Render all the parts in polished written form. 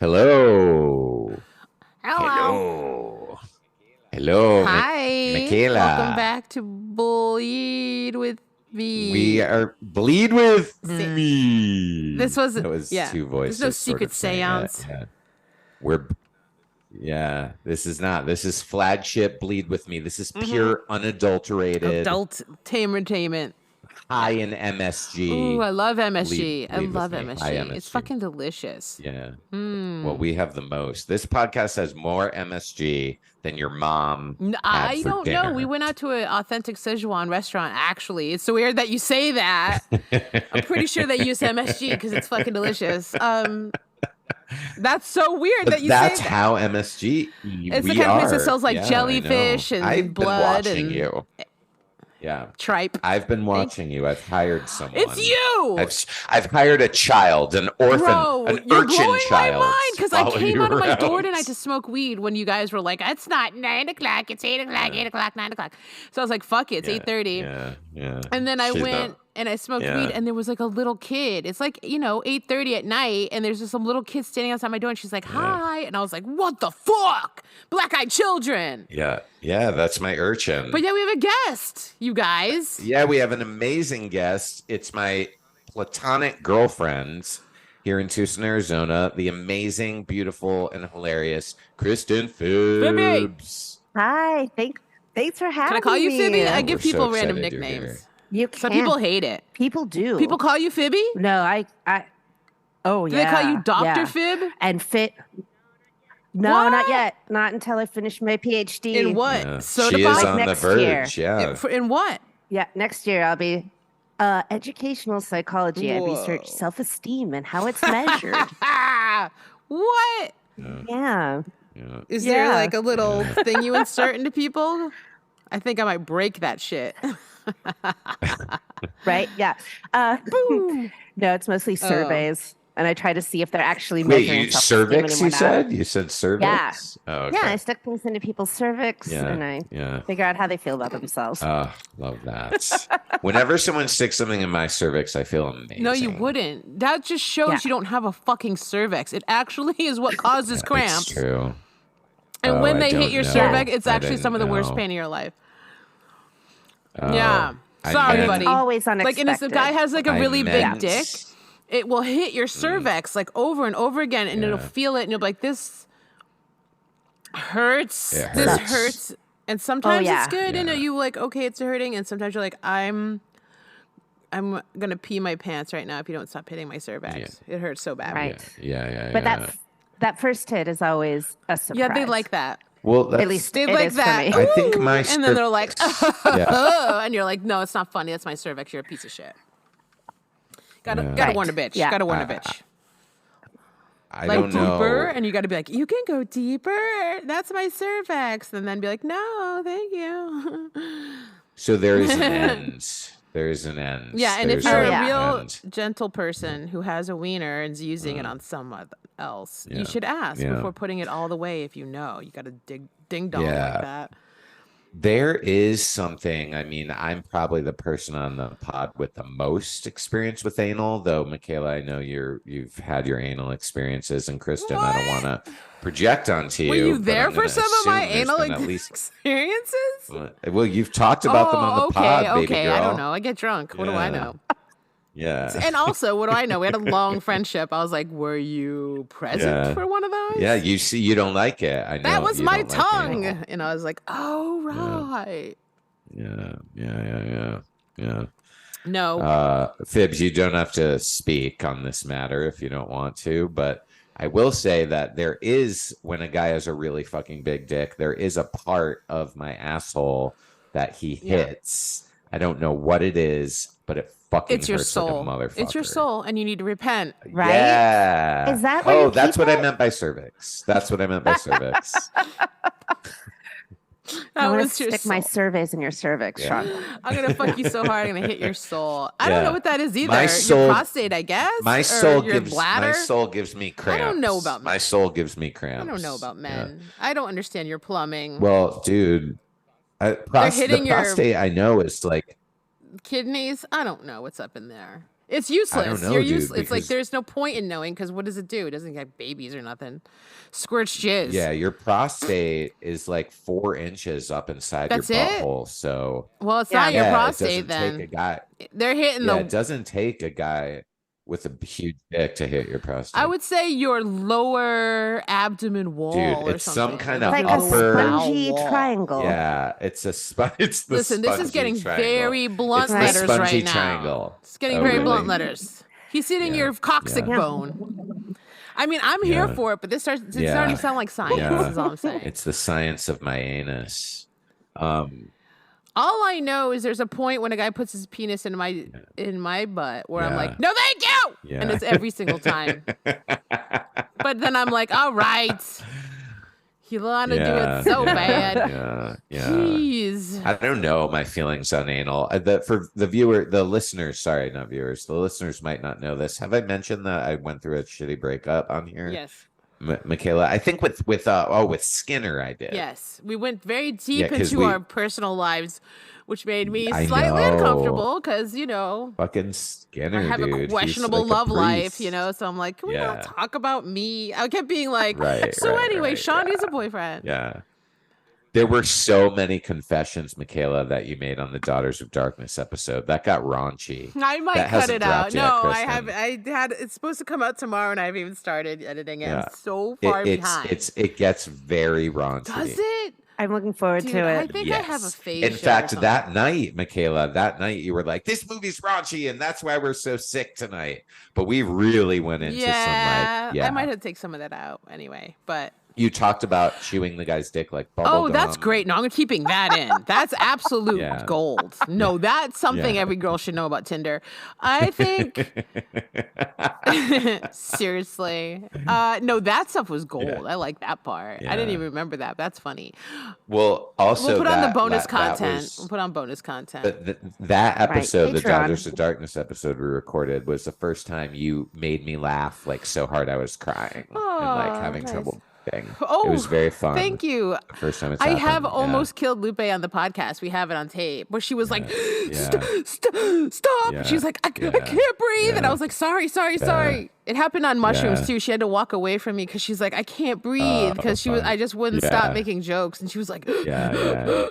Hello. Hello. Hello. Hello, Hi. Welcome Micaela. back to Bleed with We Me. are bleed with Sa- me. This was, That was yeah. two There's no voices sort secret of saying it. seance. Yeah. We're yeah, this is not. This is flagship bleed with me. This is Mm-hmm. pure unadulterated Adult tamertainment. high Yeah. in Ooh, MSG. I love Bleed MSG. I bleed with love me. High MSG. It's MSG. fucking delicious. Yeah. Well, Mm. we have the most. This podcast has more MSG than your mom had I for don't know. We dinner. went out to an authentic Szechuan restaurant, actually. It's so weird that you say that. I'm pretty sure they use MSG because it's fucking delicious. That's so weird that But you say that's that. how MSG It's the we kind of place that are. sells like Yeah, I know. jellyfish and I've been blood watching and you. Yeah. tripe. I've been Thank watching you. I've hired It's someone. you, I've hired a child, an orphan, bro. an You're urchin blowing my child mind to because I follow came you out of my door around. tonight to smoke weed when you guys were like, "It's not 9 o'clock. It's 8 o'clock. Yeah, 8 o'clock. 9 o'clock." So I was like, "Fuck it. It's yeah, 8:30." yeah. And then I She's went not. and I smoked weed, Yeah, and there was like a little kid. It's like 8:30 at night, and there's just some little kid standing outside my door, and she's like, yeah, "Hi," and I was like, "What the fuck? Black-eyed children." yeah. That's my urchin. But yeah, we have a guest, you guys. Yeah, we have an amazing guest. It's my platonic girlfriend here in Tucson, Arizona, the amazing, beautiful, and hilarious Cristin Phoebe. Phibbs. Hi, thanks for Can I having call you Phoebe? I me. give We're so people random excited you're here. nicknames. You Some can. people hate it. People do. People call you Phoebe? No, oh Do yeah. they call you Dr. yeah. Fib? And fit. No, What? not yet. Not until I finish my PhD. In what? Yeah. Soda She is pop? on the next year. verge. Yeah. In what? Yeah, next year I'll be educational psychology. I research Whoa. self-esteem and how it's measured. What? yeah. Yeah. Is there Yeah. like a little thing you insert into people? I think I might break that shit. Right? Yeah. Boom. No, it's mostly surveys. And I try to see if they're actually Wait, measuring you self-esteem cervix? and You whatnot. said you said cervix. Oh, okay. Yeah, I stuck things into people's cervix and I Yeah. figure out how they feel about themselves. Love that. Whenever someone sticks something in my cervix, I feel amazing. No, you wouldn't. That just shows Yeah. you don't have a fucking cervix. It actually is what causes cramps. It's true. And when I they hit don't your know. cervix, it's I actually didn't some of the worst know. pain in your life. Oh, Yeah. I Sorry, meant- buddy. Always Like, unexpected. and if the guy has like a I really big meant- dick, it will hit your cervix like over and over again, and it'll feel it, and you'll be like, "This hurts. It This hurts. hurts." And sometimes yeah. it's good, and Yeah. you like, okay, it's hurting, and sometimes you're like, I'm gonna pee my pants right now if you don't stop hitting my cervix. It hurts so bad. Right. Yeah. But that first hit is always a surprise. Yeah, they like that. Well, that's, At least They it like is that. for me. I think my And then they're like, cervix- yeah. oh, and you're like, no, it's not funny. That's my cervix. You're a piece of shit. Gotta Right. warn a bitch. Yeah. Gotta warn a bitch. I Like don't deeper, know. and you gotta be like, you can go deeper. That's my cervix. And then be like, no, thank you. So there is an end. There is an end. Yeah, and if There's you're an a real end. gentle person who has a wiener and is using it on someone else, Yeah. you should ask Yeah. before putting it all the way. If you know, you gotta ding dong Yeah. like that. There is something. I mean, I'm probably the person on the pod with the most experience with anal, though. Micaela, I know you've had your anal experiences, and Cristin, I don't What? want to project onto you. Were you but there I'm for gonna some of my assume there's anal been at least. experiences? Well, you've talked about them on the pod, baby okay. girl. I don't know. I get drunk. What do I Yeah. know? Yeah. And also, what do I know? We had a long friendship. I was like, were you present Yeah. for one of those? Yeah, you see, you don't like it. I know. That was you my don't like tongue. anal. And I was like, oh, right. Yeah. No. Phibbs, you don't have to speak on this matter if you don't want to, but I will say that there is, when a guy has a really fucking big dick, there is a part of my asshole that he hits. I don't know what it is, but it fucking It's your hurts soul. like a motherfucker. It's your soul, and you need to repent. Right? Yeah. Is that where you that's keep what I it? meant by cervix. That's what I meant by cervix. That I'm gonna was your stick my soul. surveys in your cervix, Yeah. Sean. I'm gonna fuck you so hard. I'm gonna hit your soul. I don't Yeah. know what that is either. My soul- Your prostate, I guess. My Or soul your gives bladder. my soul gives me cramps. I don't know about my men. soul gives me cramps. I don't know about Yeah. men. I don't understand your plumbing. Well, dude, hitting the your- prostate I know is like Kidneys. I don't know what's up in there. It's useless. I don't know, You're dude, useless. It's like because- there's no point in knowing because what does it do? It doesn't get babies or nothing. Squirts jizz. Yeah, your prostate is like 4 inches up inside That's your it? butthole. So Well, it's not your yeah, prostate it doesn't then. take a guy. They're hitting Yeah, the. it doesn't take a guy with a huge dick to hit your prostate. I would say your lower abdomen wall Dude, or it's something. some kind It's of like a upper- spongy wall. triangle. Yeah, it's a it's the Listen, this is spongy getting triangle. very blunt It's the letters spongy right now. triangle. It's getting Oh, very really? blunt letters. He's hitting Yeah. your coccyx Yeah. bone. I mean, I'm here Yeah. for it, but it's starting Yeah. to sound like science. Yeah. Is all I'm saying. It's the science of my anus. All I know is there's a point when a guy puts his penis in my butt where I'm Yeah. like, no, thank you, Yeah. and it's every single time. But then I'm like, all right, you want to do Yeah, it so yeah, bad. Yeah. Jeez. I don't know my feelings on anal. For the listeners, sorry, not viewers, the listeners might not know this. Have I mentioned that I went through a shitty breakup on here? Yes. Micaela, I think with Skinner, I did. Yes. We went very deep 'cause into our personal lives, which made me I slightly know. uncomfortable because, Fucking Skinner, I have dude. a He's questionable like a love life, priest. So I'm like, can we Yeah. not talk about me? I kept being like, Right, so right, anyway, right, Sean yeah. needs a boyfriend. Yeah. There were so many confessions, Micaela, that you made on the Daughters of Darkness episode. That got raunchy. I might That cut hasn't it out. dropped yet, No, Cristin. I had it's supposed to come out tomorrow and I haven't even started editing it. Yeah. I'm so far behind. It gets very raunchy. Does it? I'm looking forward Dude, to I it. think I have a Yes. face. In fact, that night, Micaela, you were like, "This movie's raunchy, and that's why we're so sick tonight." But we really went into some I might have to take some of that out anyway. But you talked about chewing the guy's dick like bubble gum. that's great. No, I'm keeping that in. That's absolute Yeah. gold. No, that's something Yeah. every girl should know about Tinder. I think seriously. No, that stuff was gold. Yeah. I like that part. I Yeah. didn't even remember that. That's funny. Well, also We'll put on the that- bonus that content. was- We'll put on bonus content. that episode, the Patreon. Daughters of Darkness episode we recorded, was the first time you made me laugh like so hard I was crying and like Aw, having nice. trouble. It Oh, was very fun. Thank you. The first time it's I happened. have Yeah. almost killed Lupe on the podcast. We have it on tape where she was like, Yeah. stop. Yeah. She was like, I Yeah. can't breathe. And I Yeah. was like, sorry. It happened on mushrooms Yeah. too. She had to walk away from me because she's like, I can't breathe because fun. I just wouldn't Yeah. stop making jokes. And she was like, Yeah.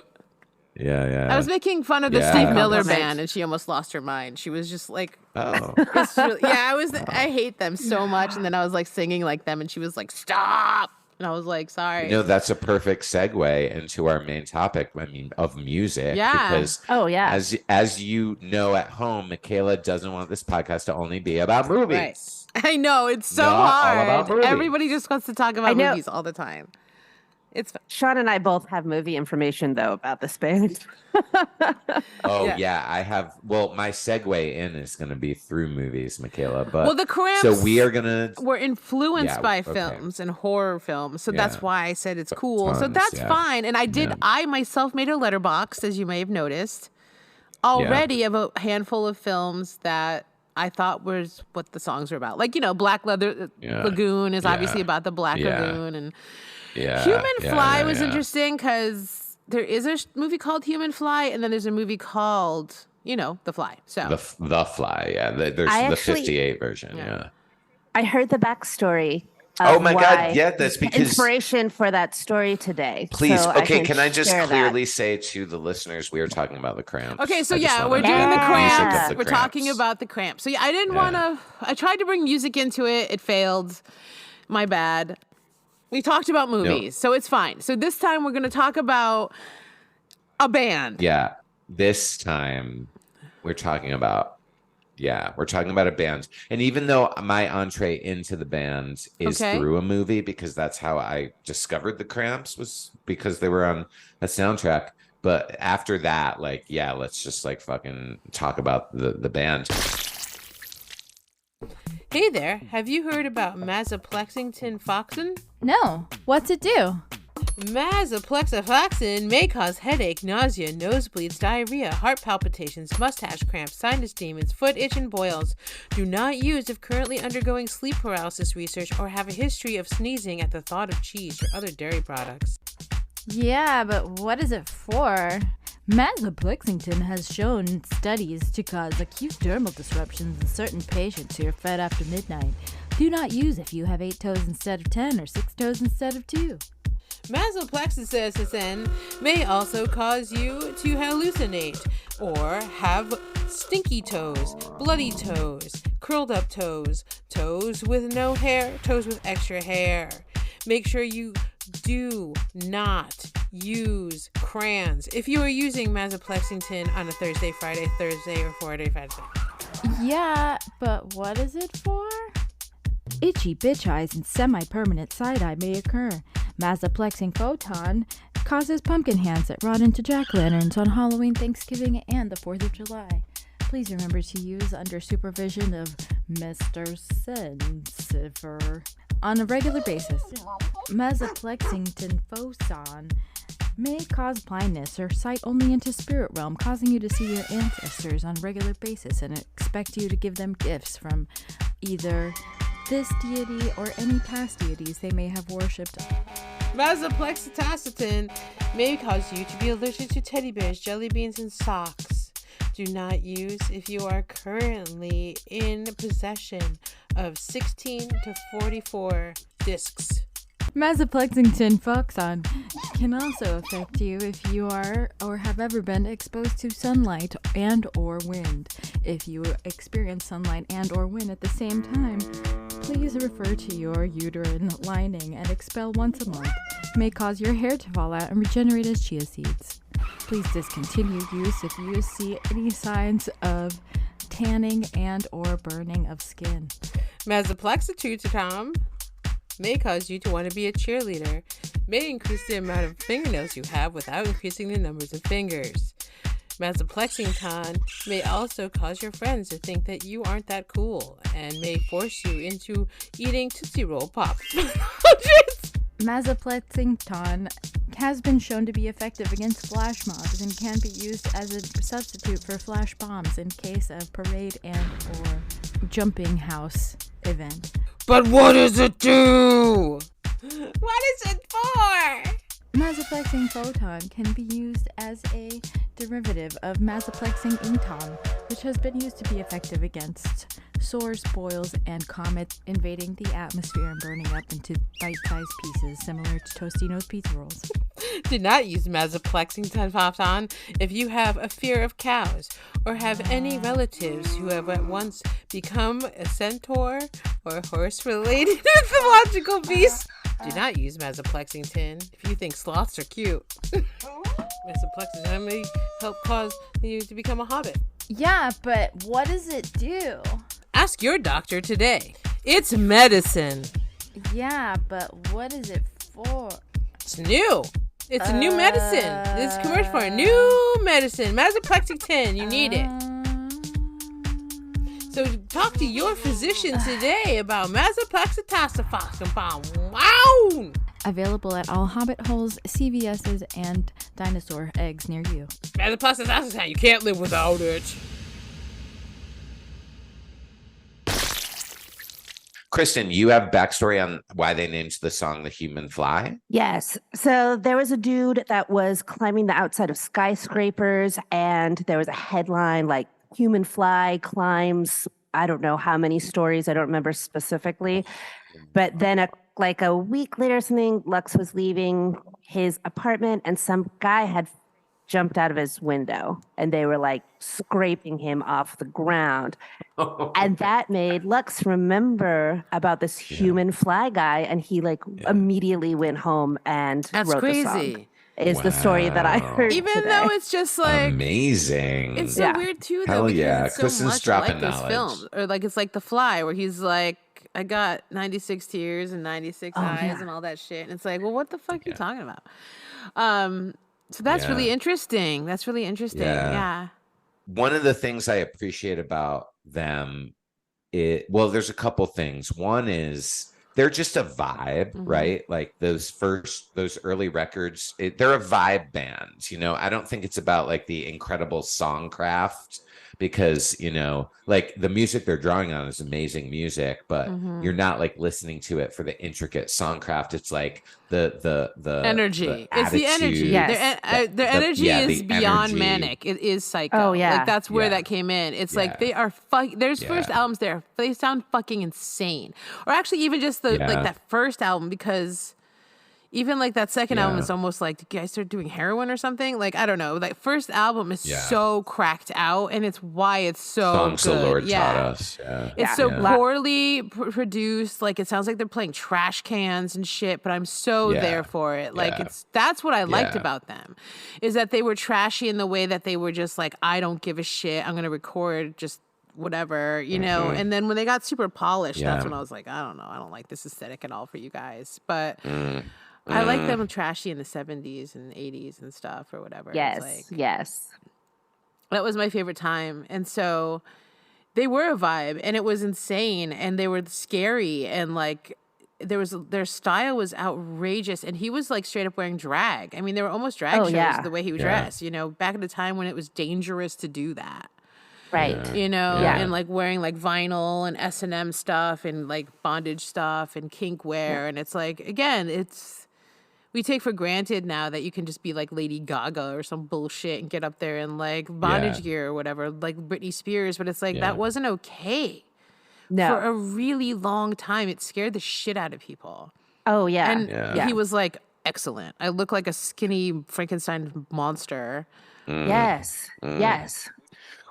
I was making fun of the Yeah. Steve Miller Compliment. band and she almost lost her mind. She was just like, Oh. it's really, I hate them so much. And then I was like singing like them and she was like, stop. And I was like, sorry. That's a perfect segue into our main topic. I mean, of music. Yeah. Because Oh yeah. as you know at home, Micaela doesn't want this podcast to only be about movies. Right. I know, it's so Not all hard. about movies. Everybody just wants to talk I about know. movies all the time. It's Sean and I both have movie information though about this band. Oh Yeah. yeah, I have. Well, my segue in is going to be through movies, Micaela. But well, the Cramps so we are gonna. were influenced Yeah, by okay. films and horror films, so that's Yeah. why I said it's cool. So Tons, that's yeah. fine. And Yeah. I myself made a letterbox, as you may have noticed, already of a handful of films that I thought was what the songs were about. Like Black Yeah. Lagoon is obviously Yeah. about the Black Yeah. Lagoon, and Yeah, Human yeah, Fly yeah, was yeah. interesting because there is a movie called Human Fly, and then there's a movie called, The Fly. So The Fly, yeah. There's I the actually- 58 version, Yeah. yeah. I heard the backstory. Oh of my why- God, yeah, that's because. inspiration for that story today. Please, So okay, can I just share that. clearly say to the listeners, we are talking about the Cramps. Okay, so I just yeah, wanna- we're doing the Music of Cramps. the We're talking about the Cramps. So yeah, I didn't want to. I tried to bring music into it. It failed. My bad. We talked about movies, so it's fine. So this time we're going to talk about a band. Yeah, this time we're talking about a band. And even though my entree into the band is Okay. through a movie, because that's how I discovered the Cramps, was because they were on a soundtrack. But after that, let's just fucking talk about the band. Hey there, have you heard about Mazaplexington Foxin? No. What's it do? Mazaplexafoxin may cause headache, nausea, nosebleeds, diarrhea, heart palpitations, mustache cramps, sinus demons, foot itch, and boils. Do not use if currently undergoing sleep paralysis research or have a history of sneezing at the thought of cheese or other dairy products. Yeah, but what is it for? Masoplexington has shown studies to cause acute dermal disruptions in certain patients who are fed after midnight. Do not use if you have 8 toes instead of 10 or 6 toes instead of 2. Masoplexington may also cause you to hallucinate or have stinky toes, bloody toes, curled up toes, toes with no hair, toes with extra hair. Make sure you do not use crayons if you are using Masoplexington on a Thursday, Friday, or Friday. Yeah, but what is it for? Itchy bitch eyes and semi-permanent side eye may occur. Masoplexing photon causes pumpkin hands that rot into jack-o'-lanterns on Halloween, Thanksgiving, and the 4th of July. Please remember to use under supervision of Mr. Sensiver on a regular basis. Masoplexington photon may cause blindness or sight only into spirit realm, causing you to see your ancestors on a regular basis and expect you to give them gifts from either this deity or any past deities they may have worshipped. Masoplexington may cause you to be allergic to teddy bears, jelly beans, and socks. Do not use if you are currently in possession of 16 to 44 discs. Masoplexington photon can also affect you if you are or have ever been exposed to sunlight and or wind. If you experience sunlight and or wind at the same time, please refer to your uterine lining and expel once a month. It may cause your hair to fall out and regenerate as chia seeds. Please discontinue use if you see any signs of tanning and or burning of skin. Masoplexington may cause you to want to be a cheerleader, may increase the amount of fingernails you have without increasing the numbers of fingers. Masoplexington may also cause your friends to think that you aren't that cool and may force you into eating Tootsie Roll Pop. Masoplexington has been shown to be effective against flash mobs and can be used as a substitute for flash bombs in case of parade and or jumping house event. But what does it do? What is it for? Masoplexing photon can be used as a derivative of masoplexing inton, which has been used to be effective against sores, boils, and comets invading the atmosphere and burning up into bite-sized pieces similar to Tostino's pizza rolls. Do not use Masoplexington photon if you have a fear of cows or have any relatives who have at once become a centaur or horse-related mythological beast. Do not use Masoplexington if you think sloths are cute. Masoplexington may help cause you to become a hobbit. Yeah, but what does it do? Ask your doctor today. It's medicine. Yeah, but what is it for? It's new. It's a new medicine. This commercial for a new medicine. Masoplexington. You need it. So talk to your physician today about Masoplexington. Wow! Available at all Hobbit Holes, CVS's, and dinosaur eggs near you. Masoplexington. You can't live without it. Cristin, you have backstory on why they named the song The Human Fly? Yes. So there was a dude that was climbing the outside of skyscrapers, and there was a headline like human fly climbs, I don't know how many stories, I don't remember specifically. But then a week later or something, Lux was leaving his apartment and some guy had jumped out of his window and they were like scraping him off the ground. And that made Lux remember about this human fly guy, and he immediately went home and wrote the song. Is the story that I heard Even today. though it's just like amazing. It's so weird too, though. Hell because yeah. it's so Kristin's much dropping like those knowledge. films, or like it's like The Fly, where he's like, I got 96 tears and 96 eyes and all that shit, and it's like, well, what the fuck are you talking about? So that's really interesting. That's really interesting. Yeah. One of the things I appreciate about them, there's a couple things. One is they're just a vibe, right? Like those early records, they're a vibe band. You know, I don't think it's about like the incredible songcraft, because, like the music they're drawing on is amazing music, but you're not like listening to it for the intricate songcraft. It's like the energy. the It's the energy. Yes. Their energy is the beyond energy. manic. It is psycho. Oh, yeah. Like that's where Yeah. that came in. It's Yeah. like they are there's first Yeah. albums there. They sound fucking insane. Or actually even just the like Yeah. that first album, because even like that second album Yeah. is almost like, did you guys start doing heroin or something? Like, I don't know. That first album is Yeah. so cracked out, and it's why it's so Songs good. the Lord yeah. taught us. Yeah. It's so Yeah. poorly produced. Like, it sounds like they're playing trash cans and shit, but I'm so Yeah. there for it. Like, Yeah. that's what I liked Yeah. about them, is that they were trashy in the way that they were just like, I don't give a shit. I'm going to record just whatever, And then when they got super polished, that's Yeah. when I was like, I don't know. I don't like this aesthetic at all for you guys. But I like them trashy in the 70s and 80s and stuff or whatever. Yes. It's like, Yes. that was my favorite time. And so they were a vibe, and it was insane, and they were scary, and like their style was outrageous, and he was like straight up wearing drag. I mean, they were almost drag shows yeah. the way he was Yeah. dressed, back at the time when it was dangerous to do that. Right. Yeah. And like wearing like vinyl and S&M stuff and like bondage stuff and kink wear. And it's like, again, we take for granted now that you can just be like Lady Gaga or some bullshit and get up there in like bondage gear or whatever, like Britney Spears. But it's like, that wasn't okay. No. For a really long time. It scared the shit out of people. Oh, yeah. And yeah. he was like, excellent. I look like a skinny Frankenstein monster. Yes. Yes.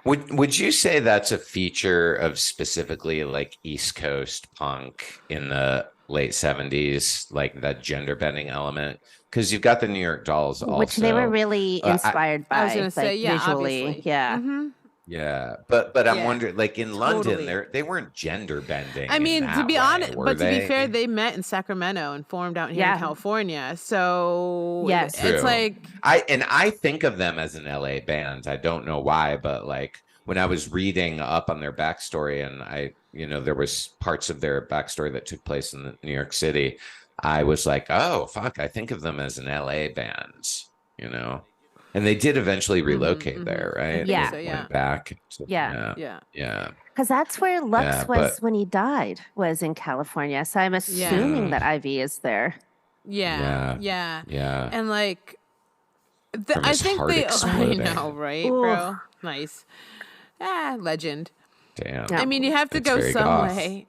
Would you say that's a feature of specifically like East Coast punk in the late 70s, like that gender bending element? Because you've got the New York Dolls also. Which they were really inspired by. I was going to say, like, yeah, visually. obviously. Yeah. Mm-hmm. Yeah, but I'm Yeah, wondering, like in totally. London, they weren't gender bending. I mean, in to that be way, honest, were but to they? be fair, they met in Sacramento and formed out here in Yeah. California. So Yes. it's True. like, I think of them as an LA band. I don't know why, but like when I was reading up on their backstory, and there was parts of their backstory that took place in New York City, I was like, oh fuck, I think of them as an LA band, And they did eventually relocate there, right? Yeah. They So, yeah. went back. Yeah. yeah. Because that's where Lux Yeah, was but- when he died, was in California. So I'm assuming that Ivy is there. Yeah. Yeah. And like, From I his think heart I exploding. know, right, Ooh. bro? Nice. Legend. Damn. Yeah. I mean, you have to It's go very some goth. way,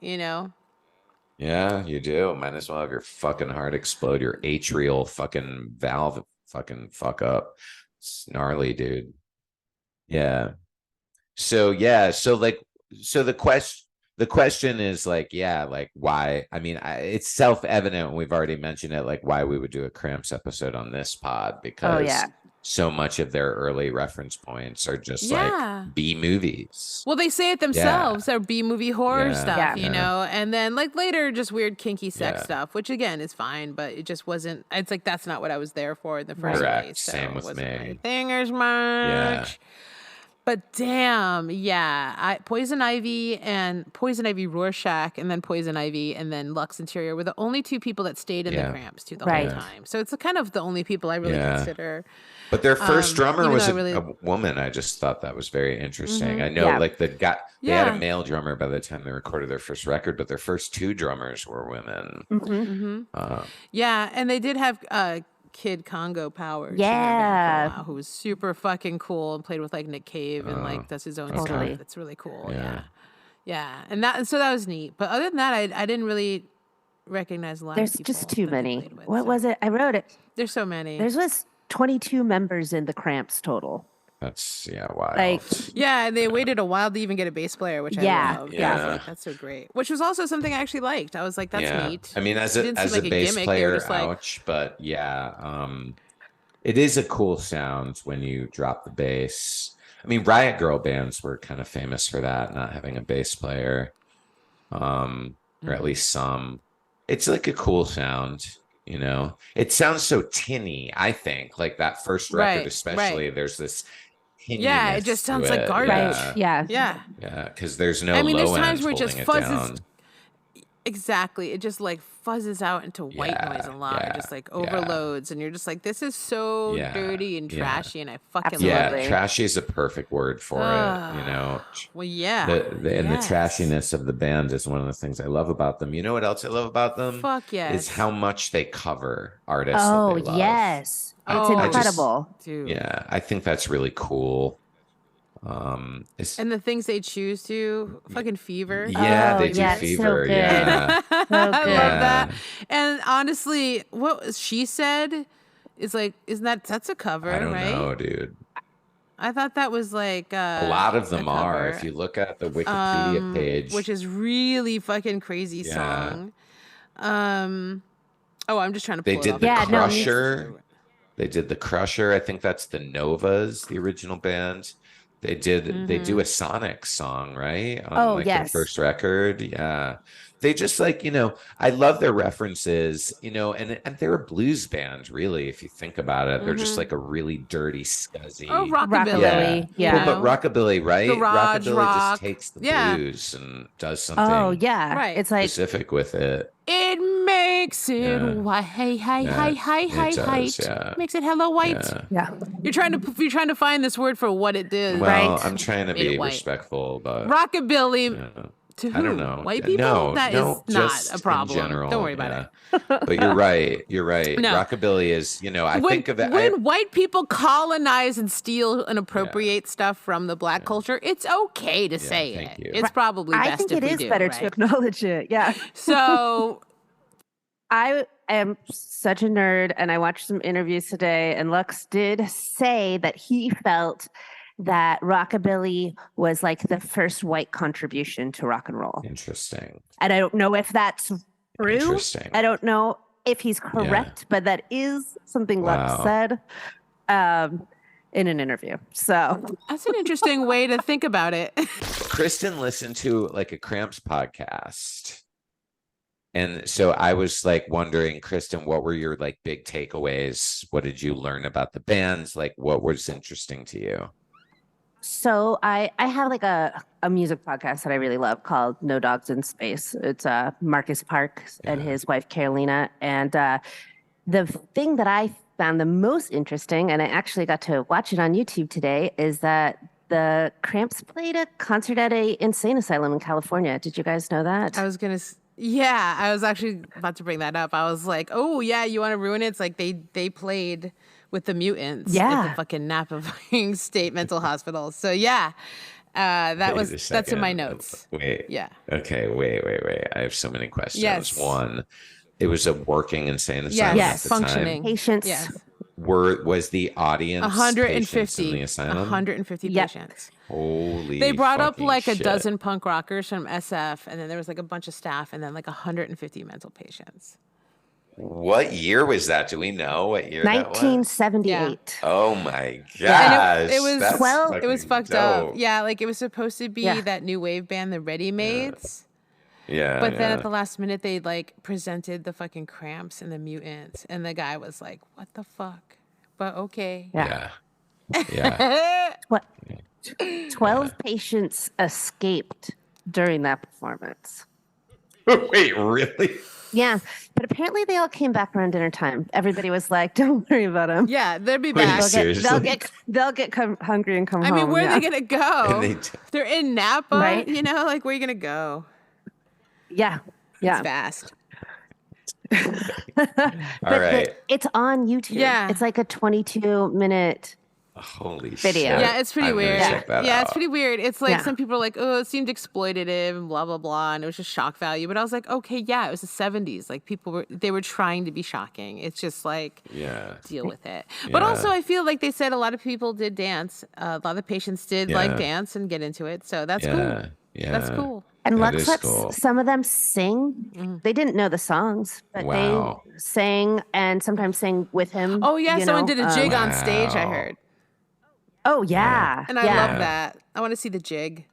Yeah, you do. Might as well have your fucking heart explode, your atrial fucking valve fucking fuck up. It's gnarly, dude. Yeah. So the question is like, yeah, like why? I mean, it's self-evident, and we've already mentioned it, like why we would do a Cramps episode on this pod, because yeah. so much of their early reference points are just Yeah. like B movies. Well, they say it themselves. They're B-movie horror Yeah. stuff, Yeah. And then like later, just weird kinky sex Yeah. stuff, which again is fine, but it just wasn't. It's like that's not what I was there for in the first Correct. place. So Same it with wasn't me. my thing as much. But damn, yeah, Poison Ivy Rorschach, and then Poison Ivy, and then Lux Interior were the only two people that stayed in the Cramps the Right. whole time. So it's kind of the only people I really consider. But their first drummer even was though a, I really- a woman. I just thought that was very interesting. I know, Yeah. like they had Yeah. a male drummer by the time they recorded their first record, but their first two drummers were women. Yeah, and they did have Kid Congo Powers. Yeah. Who was super fucking cool and played with like Nick Cave and like does his own Totally. stuff. That's really cool. Yeah. Yeah. And so that was neat. But other than that, I didn't really recognize a lot There's of people. just too that they many. played with, What so- was it? I wrote it. There's so many. There's 22 members in the Cramps total. That's wild. Like, Yeah, and they waited a while to even get a bass player, which Yeah. I love. Yeah. I was like, that's so great. Which was also something I actually liked. I was like, that's neat. I mean, as It a didn't seem like a bass gimmick, they were player, just like- ouch. But it is a cool sound when you drop the bass. I mean, Riot Girl bands were kind of famous for that, not having a bass player, or at least some. It's like a cool sound. It sounds so tinny. I think like that first record, Right, especially. right. There's this. Yeah, it just sounds like garbage. right. Yeah. Yeah. Yeah, because there's no. I mean, there's low times end where it just holding it fuzzes. down. Exactly. It just like fuzzes out into white noise a lot. It just like overloads, and you're just like, this is so dirty and trashy, and I fucking love it. Trashy is a perfect word for it. You know. Well, yeah. And the trashiness of the band is one of the things I love about them. You know what else I love about them? Fuck yes. Is how much they cover artists. Oh, that they love. yes. It's Oh, incredible. Dude. Yeah, I think that's really cool. And the things they choose to fucking Fever. Yeah, they do it's Fever. So good. Yeah. So I love good. that. And honestly, what she said is like, that's a cover, I don't right? know, dude. I thought that was like A lot of them a are. cover. If you look at the Wikipedia page, which is really fucking crazy song. I'm just trying to pull they did it the up. Crusher. They did the Crusher. I think that's the Novas, the original band. They do a Sonic song, right? On their first record. Yeah. They just like, I love their references, and they're a blues band, really, if you think about it. They're just like a really dirty, scuzzy. Oh, rockabilly. Yeah. Well, but rockabilly, right? Garage Rockabilly rock. just takes the blues and does something Right. It's like specific with it. It makes it white. Hey, makes it hella white. yeah. You're trying to find this word for what it did, Well, right? I'm trying to Made it be white. respectful, but Rockabilly. To who? I don't know. White people? No, That no, is not just a problem. in general, Don't worry about it. But you're right. You're right. No. Rockabilly is, I think of it. When white people colonize and steal and appropriate stuff from the black culture, it's okay to say it. you. It's probably best I think if it we is do, better right? to acknowledge it. Yeah. So I am such a nerd, and I watched some interviews today, and Lux did say that he felt that rockabilly was like the first white contribution to rock and roll. Interesting. And I don't know if that's true. Interesting. I don't know if he's correct, but that is something Lux said in an interview. So that's an interesting way to think about it. Cristin listened to like a Cramps podcast. And so I was like wondering, Cristin, what were your like big takeaways? What did you learn about the bands? Like what was interesting to you? So I have like a music podcast that I really love called No Dogs in Space. It's Marcus Parks and his wife Carolina. And the thing that I found the most interesting, and I actually got to watch it on YouTube today, is that the Cramps played a concert at a insane asylum in California. Did you guys know that? I was actually about to bring that up. I was like, oh yeah, you want to ruin it? It's like they played with the mutants at the fucking Napa State Mental Hospital. So that's in my notes. Wait. Yeah. Okay, wait. I have so many questions. Yes. One, it was a working insane asylum Yes, at the functioning. time. Patients. Yes. Was the audience 150 in the asylum? 150 patients. Holy They brought up fucking like a shit. dozen punk rockers from SF, and then there was like a bunch of staff, and then like 150 mental patients. What year was that? Do we know what year that was? 1978. Oh my gosh. And it was that's 12 It was fucking fucked dope. up. Yeah, like it was supposed to be that new wave band, the Ready Mades. Yeah. But then at the last minute, they like presented the fucking Cramps and the Mutants, and the guy was like, "What the fuck?" But okay. Yeah. 12 patients escaped during that performance. Wait, really? Yeah, but apparently they all came back around dinner time. Everybody was like, "Don't worry about them. Yeah, they'll be Wait, back. seriously? They'll get hungry and come home." I mean, where are yeah. they gonna go? And They're in Napa, Right? you know, like where are you gonna go? Yeah, It's fast. All right. It's on YouTube. Yeah. It's like a 22-minute. Holy Video. shit. Yeah, it's pretty I'm gonna weird. check that Yeah, out. it's pretty weird. It's like Yeah. some people are like, oh, it seemed exploitative and blah, blah, blah. And it was just shock value. But I was like, okay, yeah, it was the 70s. Like they were trying to be shocking. It's just like, deal with it. But also I feel like they said a lot of people did dance. A lot of the patients did like dance and get into it. So that's cool. Yeah. That's cool. And That Lux is lets cool. some of them sing. They didn't know the songs, but Wow. they sang and sometimes sang with him. Oh, yeah. you Someone know, did a jig on Wow. stage, I heard. Oh, yeah. And I love that. I want to see the jig.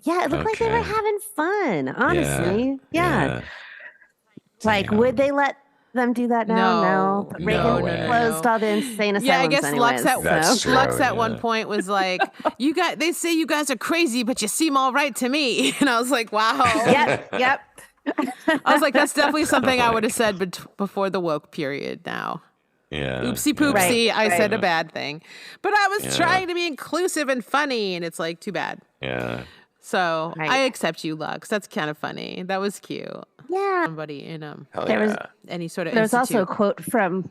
Yeah, it looked like they were Okay. having fun, honestly. Yeah. Like, Damn. would they let them do that now? No. But No Reagan way. closed all the insane asylums Yeah, I guess anyways, That's true. Lux at yeah. one point was like, they say you guys are crazy, but you seem all right to me. And I was like, wow. Yep. I was like, that's definitely something I would have said before the woke period now. Yeah. Oopsie poopsie, Right, I right. said a bad thing. But I was trying to be inclusive and funny, and it's like, too bad. Yeah. So Right. I accept you, Lux. That's kind of funny. That was cute. Yeah. Somebody in Hell There was- yeah. any sort of There was also a institute. quote from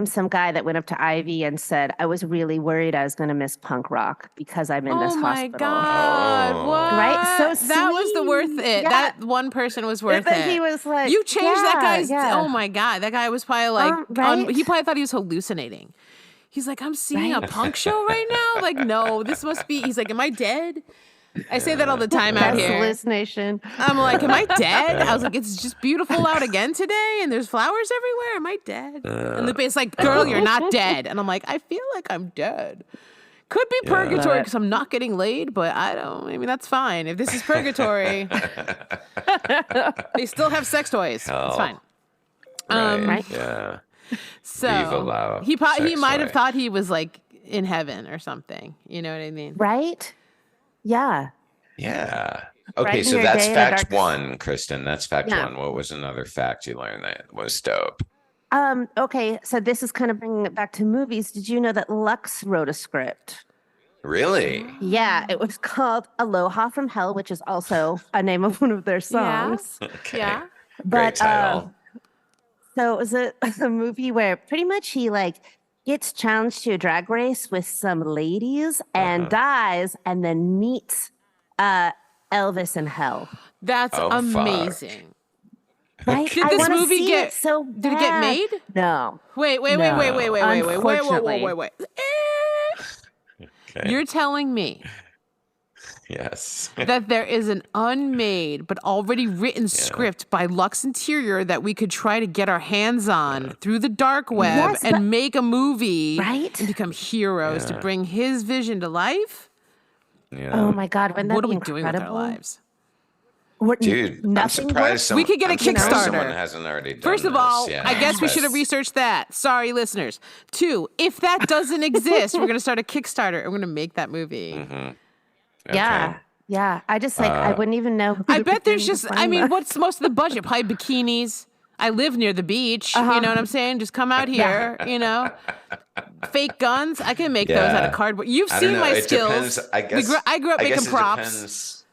some guy that went up to Ivy and said, "I was really worried I was going to miss punk rock because I'm in this Oh my hospital." God! Oh. What? Right? So that was the worth sweet. it. Yeah. That one person was worth But it. he was like, you changed that yeah, guy's. yeah. Oh my God! That guy was probably like, right? he probably thought he was hallucinating. He's like, I'm seeing a Right. punk show right now. Like, no, this must be. He's like, am I dead? I say that all the time out That's here. hallucination. I'm like, am I dead? I was like, it's just beautiful out again today, and there's flowers everywhere. Am I dead? And Lupe's like, girl, you're not dead. And I'm like, I feel like I'm dead. Could be purgatory because I'm not getting laid, but I mean, that's fine. If this is purgatory, they still have sex toys. Hell. It's fine. Right. Yeah. So Viva la he sex might have toy. thought he was like in heaven or something. You know what I mean? Right? Yeah. Yeah. Okay, Brighten so your that's day in a fact dark- one, Kristen. That's fact Yeah. one. What was another fact you learned that was dope? Okay, so this is kind of bringing it back to movies. Did you know that Lux wrote a script? Really? Yeah, it was called Aloha from Hell, which is also a name of one of their songs. Okay. Yeah. Great But title. so it was a movie where pretty much he like gets challenged to a drag race with some ladies and dies, and then meets Elvis in hell. That's Oh, fuck. amazing. Right? Did I this wanna movie see get- it so did it get bad. made? No. Wait. Unfortunately. Wait. Okay. You're telling me Yes. that there is an unmade but already written script by Lux Interior that we could try to get our hands on through the dark web Yes, but- and make a movie Right? and become heroes to Yeah. bring his vision to life? Yeah. Oh my God, wouldn't that What are be we doing with our incredible? lives? Dude, I'm Nothing surprised We could get a I'm surprised Kickstarter. someone hasn't already done First of this. all, Yeah, I guess we should have that's- researched that. Sorry, listeners. 2, if that doesn't exist, we're going to start a Kickstarter and we're going to make that movie. Okay. Yeah. Yeah. I just like, I wouldn't even know. who I to bet there's begin to just, I find mean, that. what's most of the budget? Probably bikinis. I live near the beach. You know what I'm saying? Just come out here, you know? Fake guns. I can make those out of Yeah. cardboard. You've I don't seen know. my It skills. depends. I guess I grew up I making guess props.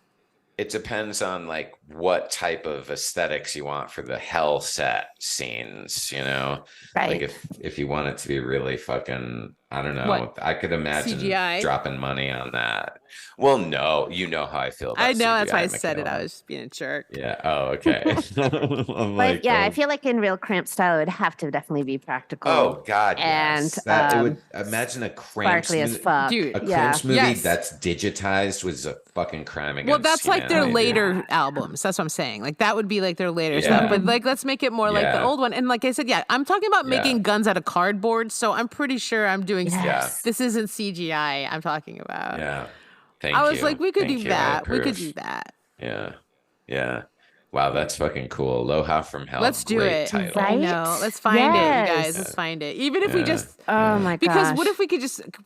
It depends on like what type of aesthetics you want for the hell set scenes, you know? Right. Like if you want it to be really fucking, I don't know. What? I could imagine CGI? dropping money on that. Well, no, you know how I feel about I know, that's why I CGI, said it. Micaela. I was being a jerk. Yeah. Oh, okay. I'm But like, yeah, I oh, feel like in real Cramp style, it would have to definitely be practical. oh God, and, yes. That it would imagine a Cramps sparkly as movie. fuck. Dude. A Yeah. Cramps movie Yes. that's digitized was a fucking crime against Well, that's like their humanity. later albums. That's what I'm saying. Like that would be like their later Yeah. stuff. But like, let's make it more like the Yeah. old one. And like I said, yeah, I'm talking about Yeah. making guns out of cardboard. So I'm pretty sure I'm doing. Yes. This isn't CGI. I'm talking about. Yeah. Thank I was you. like, we could Thank do you. I that. We could approve. do that. Yeah. Yeah. Wow, that's fucking cool. Aloha from Hell. Let's do Great it. title. I Right? know. Let's find it, you guys. Yes. Let's find it. Even if we Yeah. just. Oh my gosh. Because what if we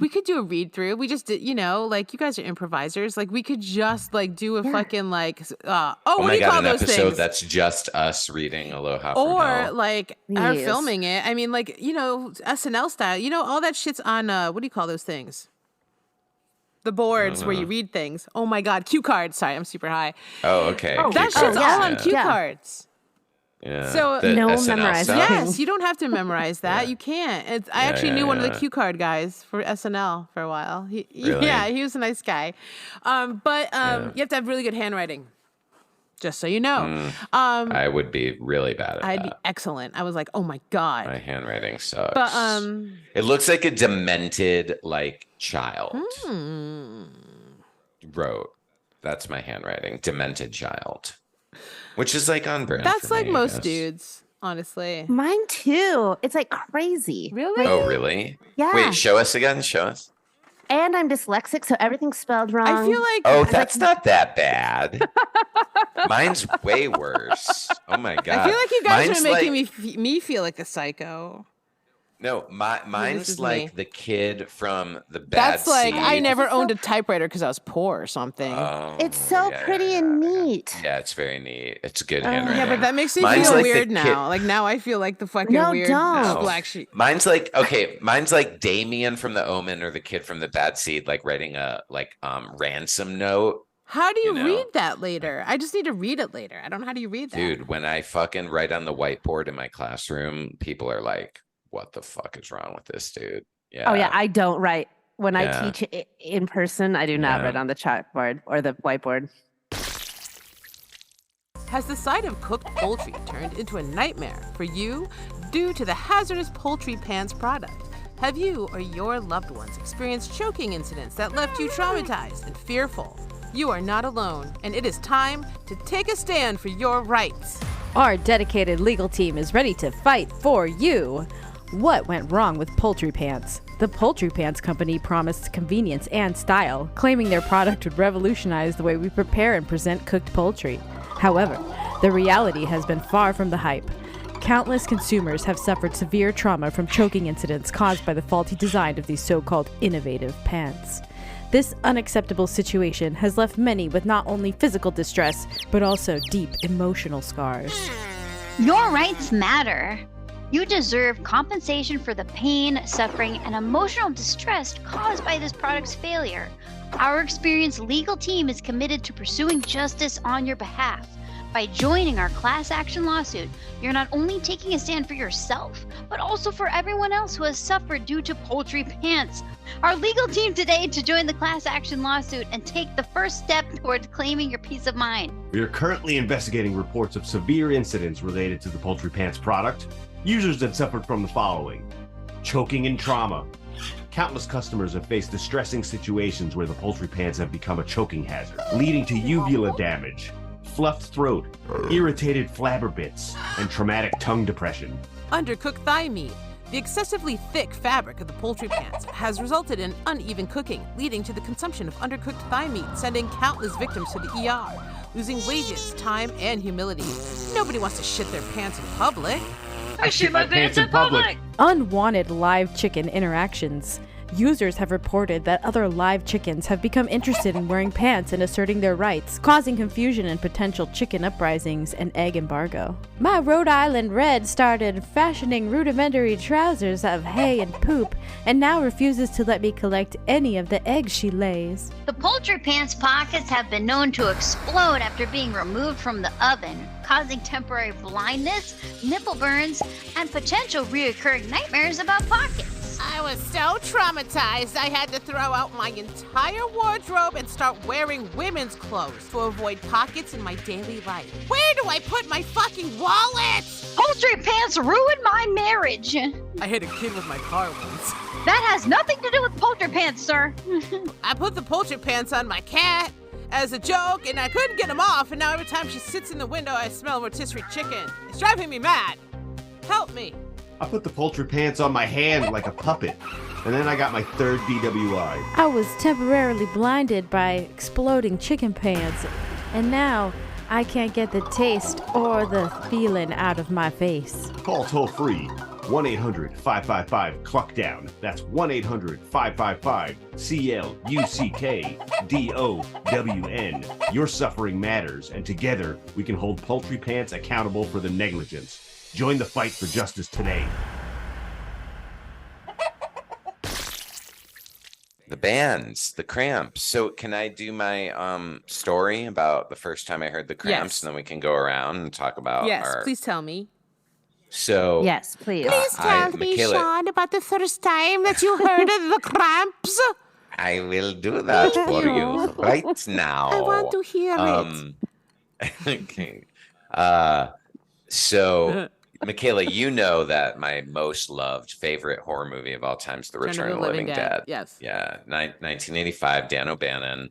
could do a read through? We just did, you know, like you guys are improvisers. Like we could just like do a fucking like, Oh what my do you God, call an those episode things? that's just us reading Aloha from Or Hell. like are Please. filming it. I mean, like, you know, SNL style. You know, all that shit's on what do you call those things? The boards where you read things. Oh my God, cue cards. Sorry, I'm super high. Oh, okay. Oh, That Cue shit's cards, all on yeah. cue Yeah. cards. Yeah. So- The No SNL memorizing. stuff? Yes, you don't have to memorize that. You can't. I actually yeah, knew one of the yeah. cue card guys for SNL for a while. Really? Yeah, he was a nice guy. But you have to have really good handwriting. Just so you know. I would be really bad at I'd be that. excellent. I was like, oh my God. My handwriting sucks. But it looks like a demented like child wrote. That's my handwriting. Demented child. Which is like on brand. that's for like me, I most guess. dudes, honestly. Mine too. It's like crazy. Really? Oh, really? Yeah. Wait, show us again. Show us. And I'm dyslexic, so everything's spelled wrong. I feel like Oh, that's not that bad. Mine's way worse. Oh my God. I feel like you guys Mine's are making like- me feel like a psycho. No, mine's like the kid from the Bad That's like Seed. I never owned a typewriter because I was poor or something. It's so pretty and neat. Yeah, it's very neat. It's good handwriting. Yeah, but that makes me Mine's feel like weird now. Like now I feel like the fucking weird black sheep. Mine's like Damien from The Omen or the kid from the Bad Seed, like writing a ransom note. How do you read that later? I just need to read it later. I don't know how do you read that. Dude, when I fucking write on the whiteboard in my classroom, people are like, what the fuck is wrong with this dude? Yeah. Oh yeah, I don't write when I teach in person. I do not write on the chalkboard or the whiteboard. Has the sight of cooked poultry turned into a nightmare for you due to the hazardous poultry pants product? Have you or your loved ones experienced choking incidents that left you traumatized and fearful? You are not alone, and it is time to take a stand for your rights. Our dedicated legal team is ready to fight for you. What went wrong with Poultry Pants? The Poultry Pants company promised convenience and style, claiming their product would revolutionize the way we prepare and present cooked poultry. However, the reality has been far from the hype. Countless consumers have suffered severe trauma from choking incidents caused by the faulty design of these so-called innovative pants. This unacceptable situation has left many with not only physical distress, but also deep emotional scars. Your rights matter. You deserve compensation for the pain, suffering, and emotional distress caused by this product's failure. Our experienced legal team is committed to pursuing justice on your behalf. By joining our class action lawsuit, you're not only taking a stand for yourself, but also for everyone else who has suffered due to poultry pants. Our legal team today to join the class action lawsuit and take the first step towards claiming your peace of mind. We are currently investigating reports of severe incidents related to the Poultry Pants product. Users that suffered from the following: choking and trauma. Countless customers have faced distressing situations where the poultry pants have become a choking hazard, leading to uvula damage, fluffed throat, irritated flabber bits, and traumatic tongue depression. Undercooked thigh meat. The excessively thick fabric of the poultry pants has resulted in uneven cooking, leading to the consumption of undercooked thigh meat, sending countless victims to the ER, losing wages, time, and humility. Nobody wants to shit their pants in public. I shit my pants in public! Unwanted live chicken interactions. Users have reported that other live chickens have become interested in wearing pants and asserting their rights, causing confusion and potential chicken uprisings and egg embargo. My Rhode Island Red started fashioning rudimentary trousers of hay and poop, and now refuses to let me collect any of the eggs she lays. The poultry pants pockets have been known to explode after being removed from the oven, causing temporary blindness, nipple burns, and potential reoccurring nightmares about pockets. I was so traumatized, I had to throw out my entire wardrobe and start wearing women's clothes to avoid pockets in my daily life. Where do I put my fucking wallet? Poultry pants ruined my marriage. I hit a kid with my car once. That has nothing to do with poultry pants, sir. I put the poultry pants on my cat as a joke, and I couldn't get them off, and now every time she sits in the window, I smell rotisserie chicken. It's driving me mad. Help me. I put the poultry pants on my hand like a puppet, and then I got my third DWI. I was temporarily blinded by exploding chicken pants, and now I can't get the taste or the feeling out of my face. Call toll-free 1-800-555-CLUCKDOWN. That's 1-800-555-CLUCKDOWN. Your suffering matters, and together we can hold Poultry Pants accountable for the negligence. Join the fight for justice today. The bands, the Cramps. So can I do my story about the first time I heard the Cramps, Yes. and then we can go around and talk about Yes, our... please tell me. So Yes, please. Please tell me, Micaela, Sean, about the first time that you heard of the Cramps. I will do that for you right now. I want to hear it. Okay. So, Micaela, you know that my most loved favorite horror movie of all time is The Return of the Living Dead. Yes. Yeah, 1985, Dan O'Bannon.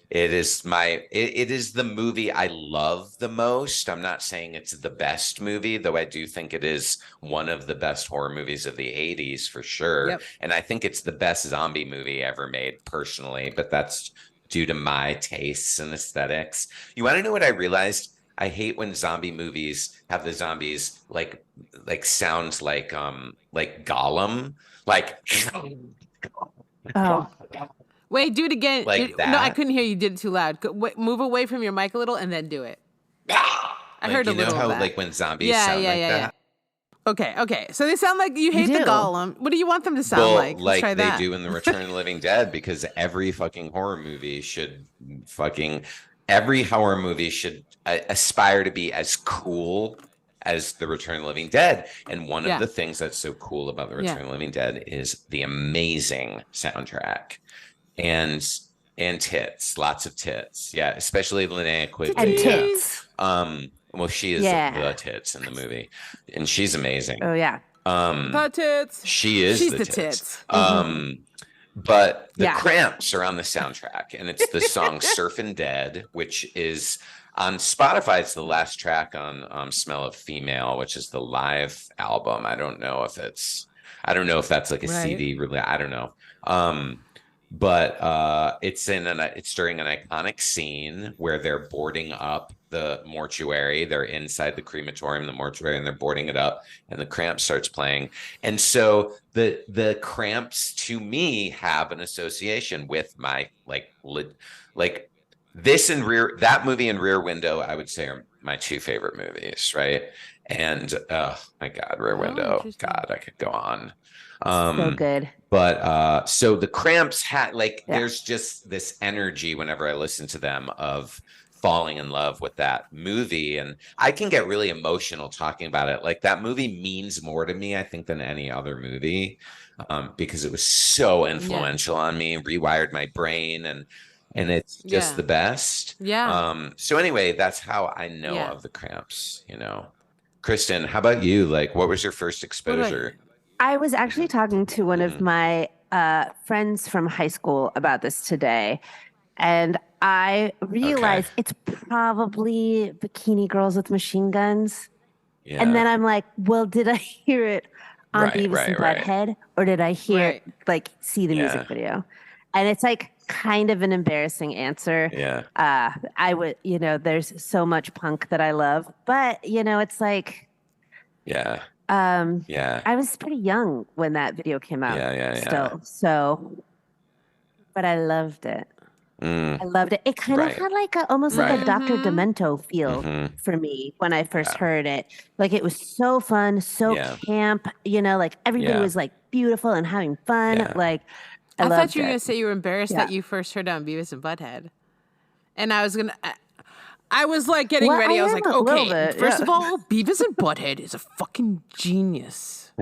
It is it is the movie I love the most. I'm not saying it's the best movie, though I do think it is one of the best horror movies of the 80s for sure. Yep. And I think it's the best zombie movie ever made personally, but that's due to my tastes and aesthetics. You want to know what I realized? I hate when zombie movies have the zombies like sounds like Gollum, like Oh, Wait, do it again. Like No, I that? couldn't hear you. Did it too loud. Move away from your mic a little and then do it. I heard a you know little how of that. like when zombies sound like that. Okay. So they sound like you hate the do. Gollum. What do you want them to sound Well, like? Let's try they that. do in the Return of the Living Dead, because every horror movie should aspire to be as cool as the Return of the Living Dead. And one of the things that's so cool about the Return of the Living Dead is the amazing soundtrack and tits, lots of tits. Yeah, especially Linnea Quigley. and tits. Well, she is the tits in the movie, and she's amazing. Oh yeah. The tits. She's the tits. But the Cramps are on the soundtrack, and it's the song "Surfin' Dead," which is on Spotify. It's the last track on "Smell of Female," which is the live album. I don't know if that's like a CD. Really, I don't know. But it's during an iconic scene where they're boarding up the mortuary. They're inside the crematorium, the mortuary, and they're boarding it up, and the Cramps starts playing. And so the Cramps, to me, have an association with my like this and that movie and Rear Window, I would say, are my two favorite movies, right? And oh my God, Rear Window. God, I could go on. So good. But so the Cramps had there's just this energy whenever I listen to them of falling in love with that movie, and I can get really emotional talking about it. Like, that movie means more to me, I think, than any other movie, because it was so influential on me, rewired my brain, and it's just the best. So anyway, that's how I know of the Cramps. Cristin, how about you? Like, what was your first exposure? I was actually talking to one of my friends from high school about this today, and I realized it's probably Bikini Girls with Machine Guns. Yeah. And then I'm like, well, did I hear it on Beavis and Butthead, or did I hear see the music video? And it's like kind of an embarrassing answer. Yeah. I would, there's so much punk that I love, but it's like, I was pretty young when that video came out. Still. So, but I loved it. I loved it. It kind of had like almost like a Dr. Demento feel for me when I first heard it. Like, it was so fun, so camp, like everybody was like beautiful and having fun. Like, I thought you were going to say you were embarrassed that you first heard it on Beavis and Butthead. And I was like getting ready. I was like, okay, first of all, Beavis and Butthead is a fucking genius.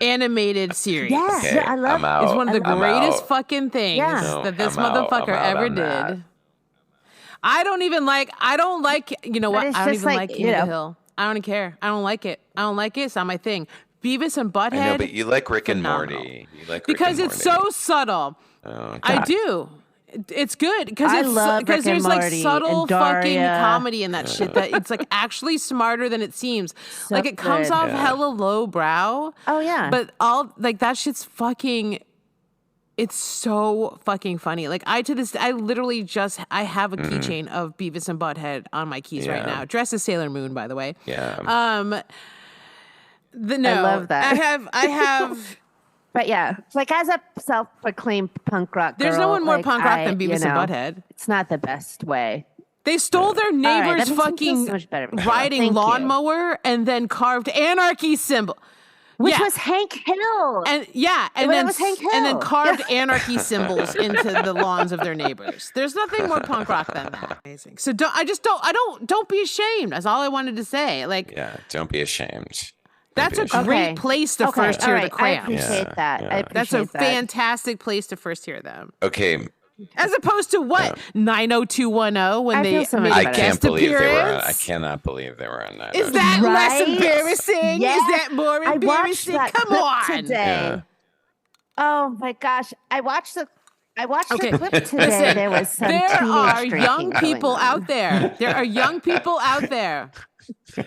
Animated series. Yes, I love it. It's one of the greatest fucking things that this motherfucker ever did. I don't like, I don't even like King of the Hill. I don't care. I don't like it. It's not my thing. Beavis and Butthead. I know, but you like Rick and Morty. Because it's so subtle. Oh, I do. It's good because there's like subtle fucking comedy in that shit that it's like actually smarter than it seems. So like, it comes off hella low brow. Oh yeah. But all like that shit's fucking. It's so fucking funny. Like, I literally I have a keychain of Beavis and Butthead on my keys right now. Dressed as Sailor Moon, by the way. Yeah. I love that. I have. But yeah, like, as a self-proclaimed punk rock girl, there's no one more punk rock than Beavis and Butthead. It's not the best way. They stole their neighbor's fucking riding lawnmower and then carved anarchy symbol. Which was Hank Hill. And then carved anarchy symbols into the lawns of their neighbors. There's nothing more punk rock than that. Amazing. So don't be ashamed. That's all I wanted to say. Like, don't be ashamed. That's a great place to first hear the Cramps. I appreciate that. That's a fantastic place to first hear them. Okay. As opposed to what? 90210 when they made a guest appearance? I cannot believe they were on 90210. Is that less embarrassing? Yes. Is that more embarrassing? Come on. Today. Yeah. Oh my gosh. I watched the clip today. There was some young people out there. There are young people out there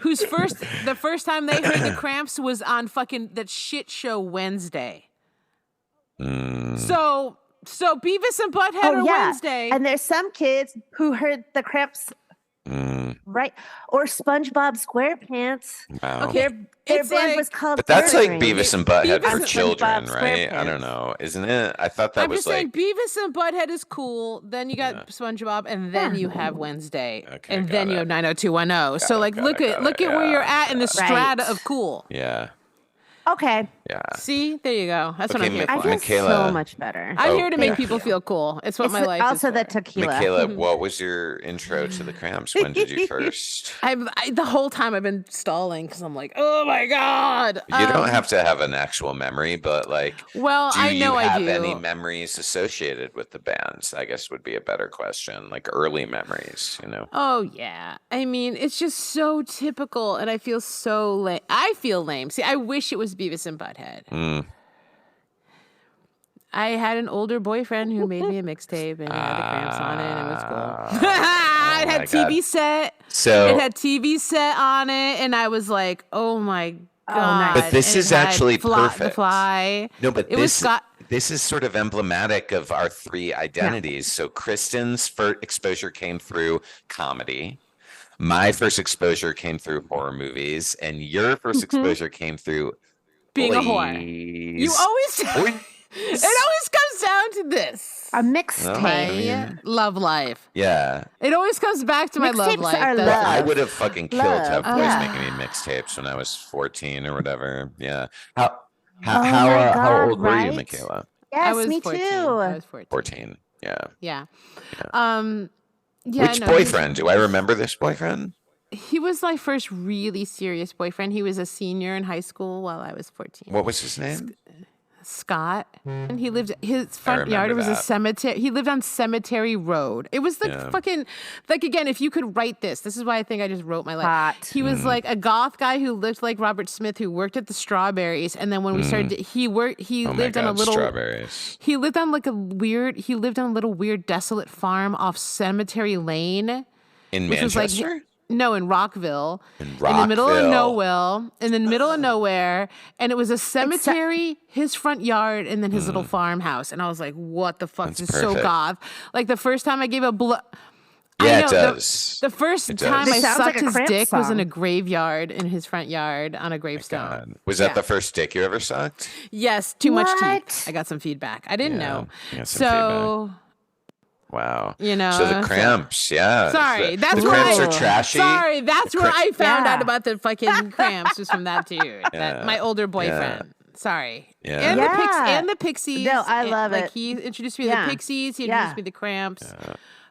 whose the first time they heard the Cramps was on fucking that shit show Wednesday. So Beavis and Butthead are Wednesday. And there's some kids who heard the Cramps Right. Or SpongeBob SquarePants. Wow. Okay. Their It's band like- was called But that's like Evergreen. Beavis and Butthead Beavis for and children, SpongeBob right? I SquarePants. don't know. Isn't it? I thought that I'm was just saying, like. Beavis and Butthead is cool. Then you got Yeah. SpongeBob, and then you have Wednesday, Okay, and got then you it. have 90210. So it, like, got look it, at got look it, at where you're yeah, at in the yeah. strata Right. of cool. Yeah. Okay. Yeah. See, there you go. That's what Okay, I'm here I for. feel Micaela. so much better. I'm Oh, here to make thank people you. feel cool. It's what It's my life also is the for. tequila. Micaela, what was your intro to the Cramps? When did you first? The whole time I've been stalling because I'm like, oh my god. You don't have to have an actual memory, but like, Well, do I you know I have do. any memories associated with the bands? I guess would be a better question. Like early memories, you know? Oh yeah. I mean, it's just so typical, and I feel so lame. I feel lame. See, I wish it was Beavis and Butthead. Mm. I had an older boyfriend who made me a mixtape, and it had the Cramps on it, and it was cool. Oh It had my TV God. set. So, It had TV set on it, and I was like, "Oh my god!" nice. But this And it is had actually The perfect. Fly. no, but It was this Scott. this is sort of emblematic of our three identities. So Kristen's first exposure came through comedy. My first exposure came through horror movies, and your first exposure came through Being a whore. boys. You always. Boys. It always comes down to this. A mixtape. My love life. Yeah. It always comes back to my love Mixtapes life. are That's- love. I would have fucking killed to have Love. boys Yeah. making me mixtapes when I was 14 or whatever. Yeah. How Oh my how God, old were you, right? Micaela? Yes, I was me 14. too. I was 14. 14. Yeah. Yeah. Yeah. Which no, boyfriend? Do I remember this boyfriend? He was my first really serious boyfriend. He was a senior in high school while I was 14. What was his name? Scott. And he lived, his front yard remember was a that. cemetery. He lived on Cemetery Road. It was like Yeah. fucking, like again, if you could write this is why I think I just wrote my life. Hot. He was like a goth guy who looked like Robert Smith, who worked at the Strawberries. And then when we started, he Oh my lived on a God, little, strawberries. he lived on he lived on a little weird desolate farm off Cemetery Lane. In Which was like- Manchester? No, in Rockville. In In the middle of Rockville. nowhere. In the middle of nowhere. And it was a cemetery, his front yard, and then his little farmhouse. And I was like, what the fuck? That's This is so perfect. goth. Like the first time I gave a blood. Yeah, it does. The first It time does. I It sounds sucked like a his Cramps dick was in song. a graveyard in his front yard on a gravestone. God. Was that Yeah. the first dick you ever sucked? Yes, too much What? teeth. I got some feedback. I didn't Yeah, know. you got some So, Wow. you know. So the Cramps, yeah. Sorry, the, that's the where Cramps I- are trashy. Sorry, that's where I found Yeah. out about the fucking Cramps was from that dude, Yeah. my older boyfriend. Sorry. Yeah. And Yeah. the Pixies. No, I and, love like, it. he introduced me to Yeah. the Pixies. He Yeah. introduced me to the Cramps.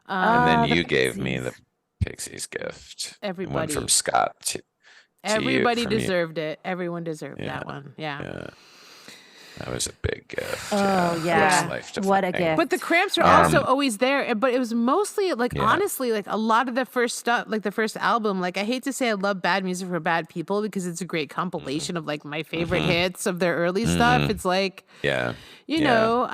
And then the you gave me the Pixies. Pixies gift. It went Everybody. from Scott to you, Everybody from you. deserved it. Everyone deserved Yeah. that one. Yeah. Yeah. That was a big gift. Oh, That yeah. was life-defining. What a gift. But the Cramps are Um, also always there. But it was mostly like Yeah. honestly, like a lot of the first stuff, like the first album. Like I hate to say I love Bad Music for Bad People because it's a great compilation of like my favorite hits of their early stuff. It's like Yeah. you Yeah. know,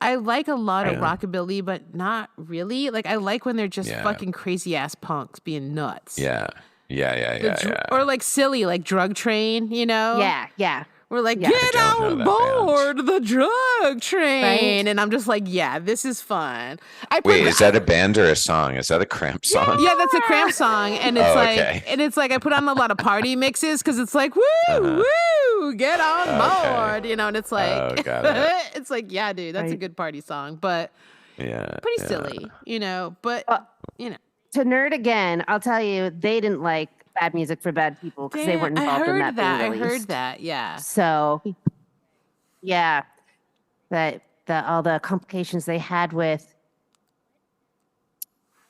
I like a lot of Yeah. rockabilly, but not really. Like I like when they're just Yeah. fucking crazy ass punks being nuts. Yeah. Yeah. Yeah. The Yeah. dr- yeah. Or like silly, like Drug Train, you know? Yeah, yeah. We're like, Yeah. get I don't know on that board the drug train. Right. And I'm just like, yeah, this is fun. I put Wait, is that a band or a song? Is that a Cramp song? yeah, that's a Cramp song, and it's Oh, like, okay. and it's like I put on a lot of party mixes because it's like, woo, woo, get on Okay. board, you know, and it's like, Oh, got it. it's like, yeah, dude, that's a Right. good party song, but Yeah. pretty yeah. silly, you know, but you know, To nerd again, I'll tell you, they didn't like Bad Music for Bad People because they damn, weren't I involved heard in that. that, being I heard released. that, yeah. So, yeah, all the complications they had with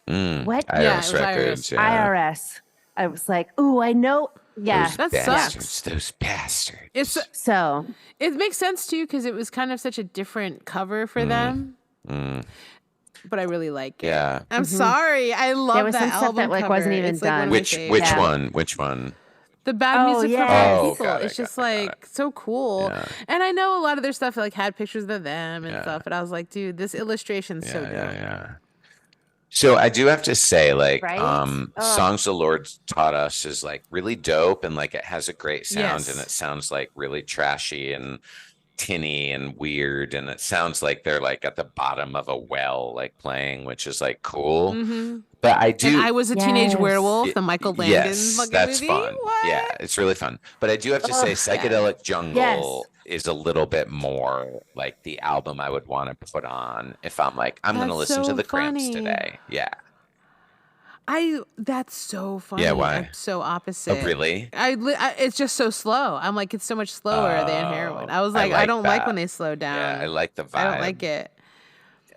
what IRS Yeah, it was records. IRS. Yeah. IRS. I was like, ooh, I know. Yeah. Those That bastards. sucks. Those bastards. It's So, it makes sense too because it was kind of such a different cover for them, but I really like it. Yeah. I'm sorry, I love There was that some stuff album that, like, cover. wasn't even It's, like, one done. of my Which faves. Yeah. one? Which one? The Bad Oh, Music for yeah. Bad Oh, People. got it, It's just got it, got like so cool. Yeah. And I know a lot of their stuff like had pictures of them and Yeah. stuff, but I was like, dude, this illustration's Yeah, so dope. yeah. So I do have to say, like, Right? Songs the Lord Taught Us is like really dope and like it has a great sound Yes. and it sounds like really trashy and tinny and weird, and it sounds like they're like at the bottom of a well, like playing, which is like cool. But I do. And I Was a Teenage Werewolf, the Michael Landon fucking that's movie. fun. What? Yeah, it's really fun. But I do have to say, Psychedelic Jungle is a little bit more like the album I would want to put on if I'm like, I'm going to listen to the Cramps today. Yeah. That's so funny. Yeah, why? I'm so opposite. Oh, really? It's just so slow. I'm like, it's so much slower than heroin. I was like, I don't like when they slow down. Yeah, I like the vibe. I don't like it.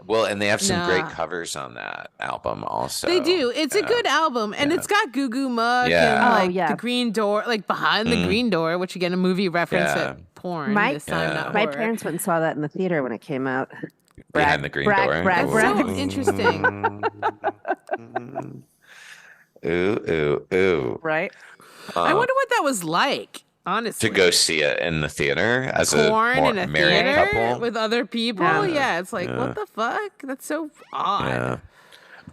Well, and they have some great covers on that album also. They do. It's a good album. And it's got Goo Goo Muck and the Green Door, like Behind the Green Door, which again, a movie reference at porn. My horror. parents went and saw that in the theater when it came out. Behind the Green Door. Brag. So interesting. Ooh. Right? I wonder what that was like. Honestly, to go see it in the theater as porn a in a married theater couple with other people. Yeah, it's like what the fuck? That's so odd. Yeah.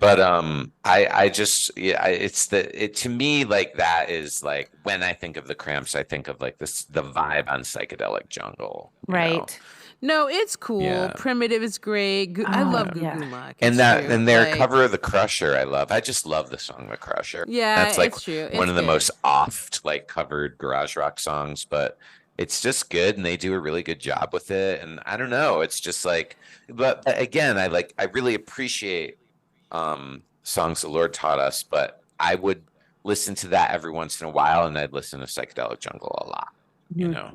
But I just to me, like, that is like, when I think of the Cramps, I think of like the vibe on Psychedelic Jungle. Right. Know? No, it's cool. Yeah. Primitive is great. I love Goo Goo Muck. And their cover of The Crusher, I love. I just love the song The Crusher. Yeah, that's like it's true. One of the most oft like covered garage rock songs, but it's just good, and they do a really good job with it. And I don't know, it's just like, but again, I really appreciate songs the Lord taught us, but I would listen to that every once in a while, and I'd listen to Psychedelic Jungle a lot, you know.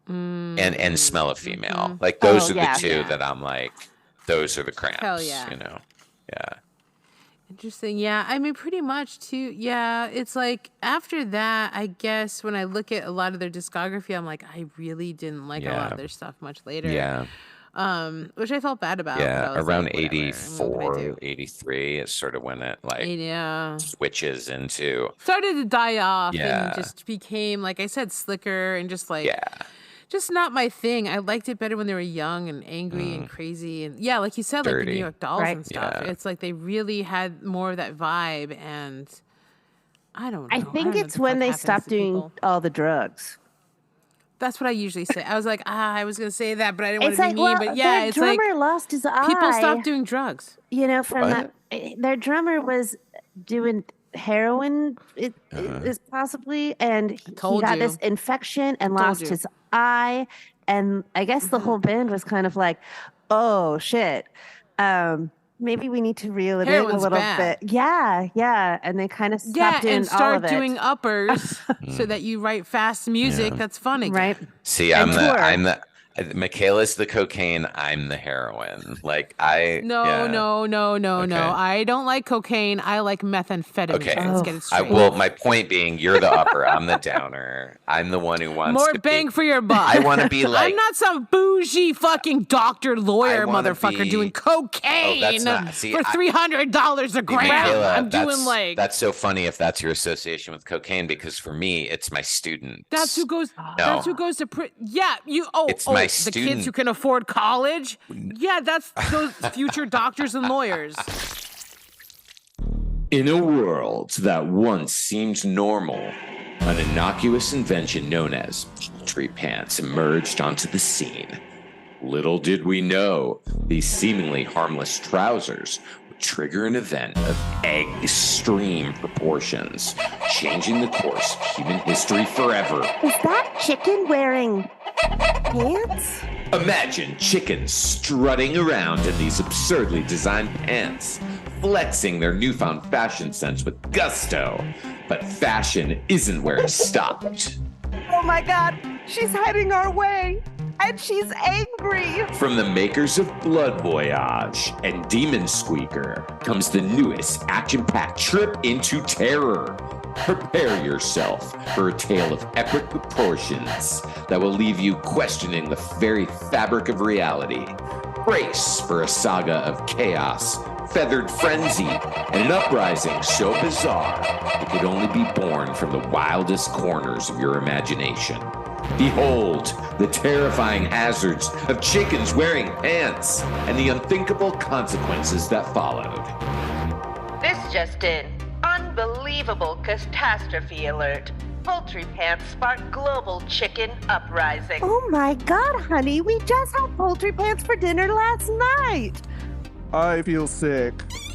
And Smell of Female. Like, those are the two that I'm like, those are the Cramps. Hell yeah. You know? Yeah. Interesting. Yeah. I mean, pretty much too. Yeah. It's like after that, I guess when I look at a lot of their discography, I'm like, I really didn't like a lot of their stuff much later. Yeah. Which I felt bad about. Yeah. Around like, 84, 83 is sort of when it like switches into. Started to die off and just became, like I said, slicker and just like. Yeah. Just not my thing. I liked it better when they were young and angry and crazy. And yeah, like you said, like the New York Dolls and stuff. Yeah. It's like they really had more of that vibe. And I don't know. I think it's when they stopped doing all the drugs. That's what I usually say. I was like, I was going to say that, but I didn't want to be mean. But yeah, it's like. Their drummer lost his eye. People stopped doing drugs. You know, from that. Their drummer was doing heroin, is possibly, and he got this infection and lost his eye, and I guess the whole band was kind of like, oh shit, maybe we need to reel it in a little bit. Yeah, and they kind of stopped doing and start all of it. doing uppers so that you write fast music that's fun again. Right. See, I'm the Micaela's the cocaine, I'm the heroin. Like, No. I don't like cocaine. I like methamphetamine. Okay. Let's get it straight. Well, my point being, you're the upper, I'm the downer. I'm the one who wants more bang for your buck. I want to be like. I'm not some bougie fucking doctor lawyer motherfucker doing cocaine for $300 a gram. Micaela, I'm doing like. That's so funny if that's your association with cocaine, because for me, it's my students. That's who goes. That's who goes to. It's my the kids who can afford college. Yeah, that's those future doctors and lawyers. In a world that once seemed normal, an innocuous invention known as poultry pants emerged onto the scene. Little did we know these seemingly harmless trousers would trigger an event of extreme proportions, changing the course of human history forever. Is that chicken wearing pants? Imagine chickens strutting around in these absurdly designed pants, flexing their newfound fashion sense with gusto. But fashion isn't where it stopped. Oh my God, she's heading our way, and she's angry. From the makers of Blood Voyage and Demon Squeaker comes the newest action-packed trip into terror. Prepare yourself for a tale of epic proportions that will leave you questioning the very fabric of reality. Brace for a saga of chaos, feathered frenzy, and an uprising so bizarre it could only be born from the wildest corners of your imagination. Behold the terrifying hazards of chickens wearing pants and the unthinkable consequences that followed. This just in. Unbelievable catastrophe alert. Poultry Pants spark global chicken uprising. Oh my God, honey, we just had poultry pants for dinner last night. I feel sick.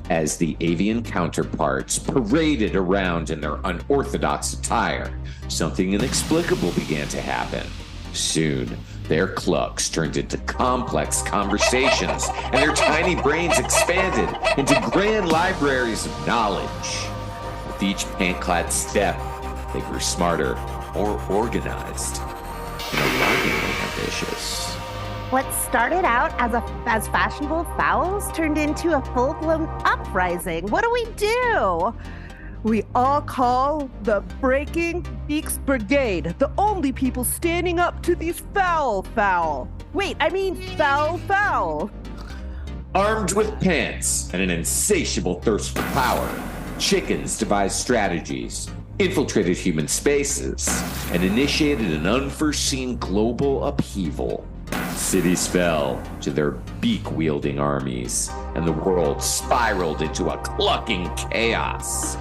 As the avian counterparts paraded around in their unorthodox attire, something inexplicable began to happen. Soon, their clucks turned into complex conversations, and their tiny brains expanded into grand libraries of knowledge. With each pant-clad step, they grew smarter, more organized, and alarmingly ambitious. What started out as fashionable fouls turned into a full-blown uprising. What do? We all call the Breaking Beaks Brigade, the only people standing up to these foul. Wait, I mean foul. Armed with pants and an insatiable thirst for power, chickens devised strategies, infiltrated human spaces, and initiated an unforeseen global upheaval. Cities fell to their beak-wielding armies, and the world spiraled into a clucking chaos.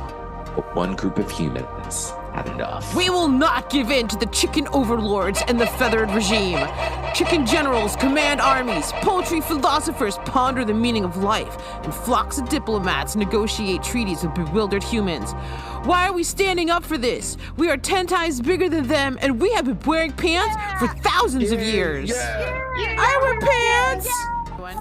But one group of humans had enough. We will not give in to the chicken overlords and the feathered regime. Chicken generals command armies, poultry philosophers ponder the meaning of life, and flocks of diplomats negotiate treaties with bewildered humans. Why are we standing up for this? We are 10 times bigger than them, and we have been wearing pants for thousands of years. I wear pants!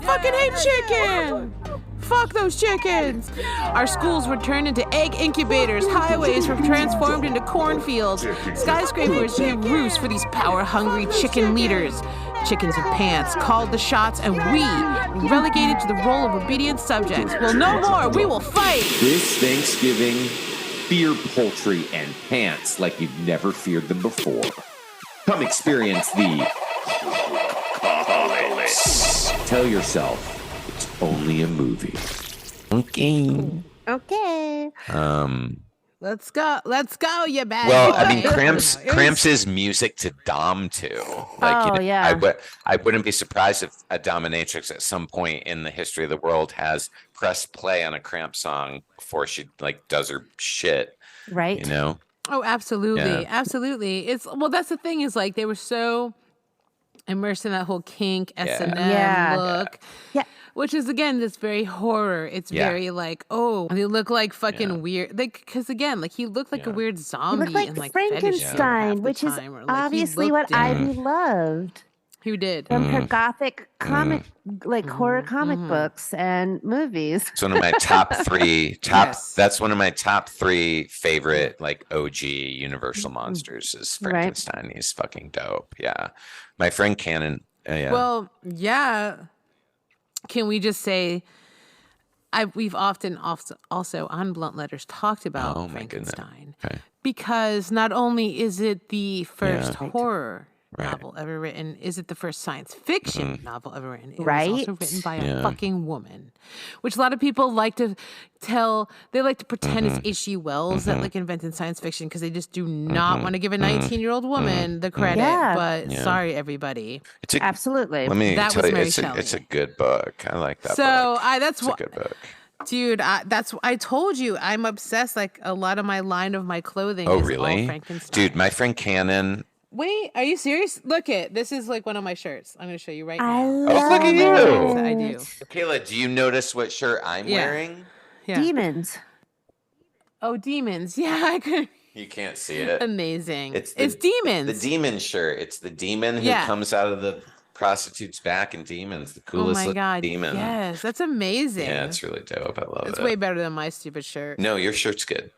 Fucking hate chicken! Fuck those chickens! Our schools were turned into egg incubators, highways were transformed into cornfields, skyscrapers became roosts for these power-hungry chicken leaders. Chickens in pants called the shots, and we were relegated to the role of obedient subjects. Well, no more, we will fight! This Thanksgiving, fear poultry and pants like you've never feared them before. Come experience the Tell yourself it's only a movie. Okay. Let's go, you bad Well, boy. I mean, Cramps is music to Dom too. Like, I wouldn't be surprised if a dominatrix at some point in the history of the world has pressed play on a Cramp song before she does her shit. Right. You know? Oh, absolutely. Yeah. Absolutely. That's the thing is they were so immersed in that whole kink S&M look. Yeah. Which is, again, this very horror. It's very they look like fucking weird. Because, again, he looked like a weird He zombie. looked like and, Frankenstein, which is obviously what Ivy loved. Who did? From her gothic comic, horror comic books and movies. It's one of my top three. That's one of my top 3 favorite OG Universal monsters is Frankenstein. Right. He's fucking dope. Yeah, my friend Cannon. Well, yeah. Can we just say, we've often also on Blunt Letters talked about Frankenstein because not only is it the first horror novel ever written, is it the first science fiction novel ever written? It was also written by a fucking woman, which a lot of people like to pretend it's H.G. Wells that invented science fiction because they just do not want to give a 19-year-old woman the credit. But sorry, everybody. Absolutely. Let me that tell was you, Mary it's a good book. I like that. So book. That's a good book. Dude, I told you I'm obsessed. A lot of my line of my clothing is all Frankenstein. Dude, my friend Cannon. Wait, are you serious? Look this is one of my shirts. I'm going to show you right now. I love look at you. I do. Kayla, do you notice what shirt I'm wearing? Yeah. Demons. Oh, demons. Yeah, I could. You can't see it. Amazing. It's demons. The demon shirt. It's the demon who comes out of the prostitute's back in Demons. The coolest looking demon. Yes, that's amazing. Yeah, it's really dope. I love it. It's way better than my stupid shirt. No, your shirt's good.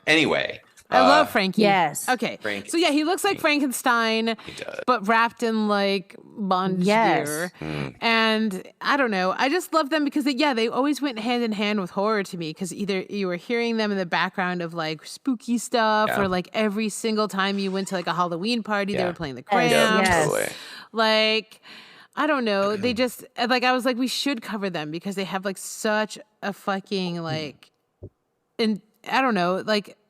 Anyway. I love Frankie. Yes. Okay. Frankie. So he looks like Frankenstein, He does. but wrapped in bondage gear. And I don't know. I just love them because they always went hand in hand with horror to me because either you were hearing them in the background of spooky stuff or every single time you went to a Halloween party, they were playing the Cramps. Yes. Totally. I don't know. They just I was we should cover them because they have such a fucking and I don't know,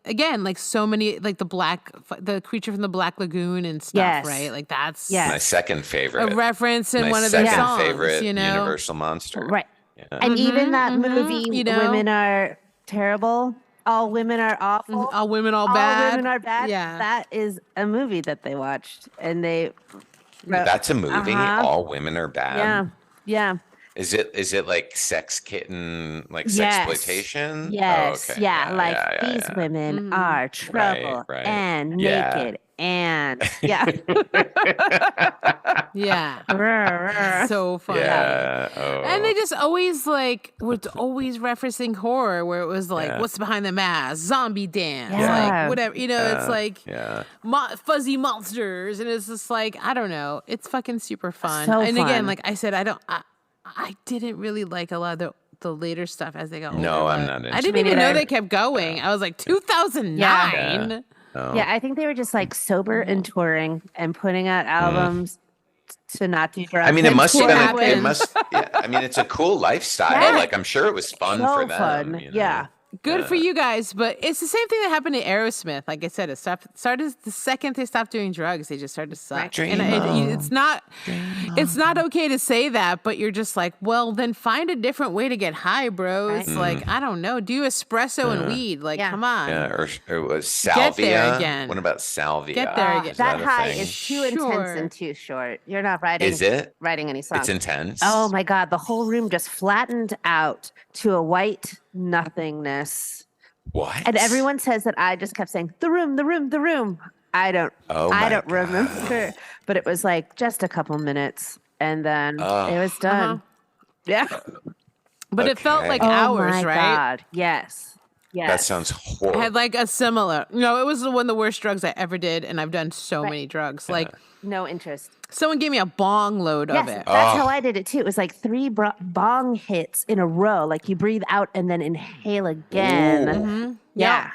again, so many, the creature from the Black Lagoon and stuff, right? That's my second favorite. A reference in one of their songs, my second favorite Universal monster. Right. Yeah. And even that movie, you know? Women Are Terrible. All Women Are Awful. All Women All Bad. All Women Are Bad. Yeah. That is a movie that they watched, and they wrote, That's a movie. All Women Are Bad. Yeah. Yeah. Is it like sex kitten, like Yes. sexploitation? Yes. Oh, okay. Yeah. These women are trouble and naked and So funny. Yeah. Oh. And they just always was always referencing horror, where it was like, what's behind the mask, zombie dance, like whatever, it's like fuzzy monsters, and it's just like, I don't know, it's fucking super fun. So and fun. again, like I said, I didn't really like a lot of the later stuff as they got older. No, I'm not. I didn't even know they kept going. I was like 2009. Yeah. Oh. Yeah, I think they were just like sober and touring and putting out albums to not do drugs. I mean, it must have been. happened. It must. Yeah. I mean, it's a cool lifestyle. Yeah. Like, I'm sure it was fun So for them. fun. You know? Yeah. Good for you guys, but it's the same thing that happened to Aerosmith. Like I said, it started the second they stopped doing drugs, they just started to suck. Dream And on. it's not okay to say that, but you're just like, well, then find a different way to get high, bro. It's like, I don't know, do espresso and weed. Like, come on. Yeah, or was salvia. Get there again. What about salvia? Get there again. That a high thing? is too intense and too short. You're not writing. Is it? Writing any songs? It's intense. Oh my God! The whole room just flattened out to a white nothingness. What? And everyone says that I just kept saying the room, the room, the room. I don't remember, but it was like just a couple minutes, and then it was done. Yeah, But it felt like oh hours, my right? God. Yes. That sounds horrible. I had like a similar. No, it was one of the worst drugs I ever did, and I've done so many drugs. Like, no interest. someone gave me a bong load of it. That's how I did it too. It was like 3 bong hits in a row. Like you breathe out and then inhale again. Yeah.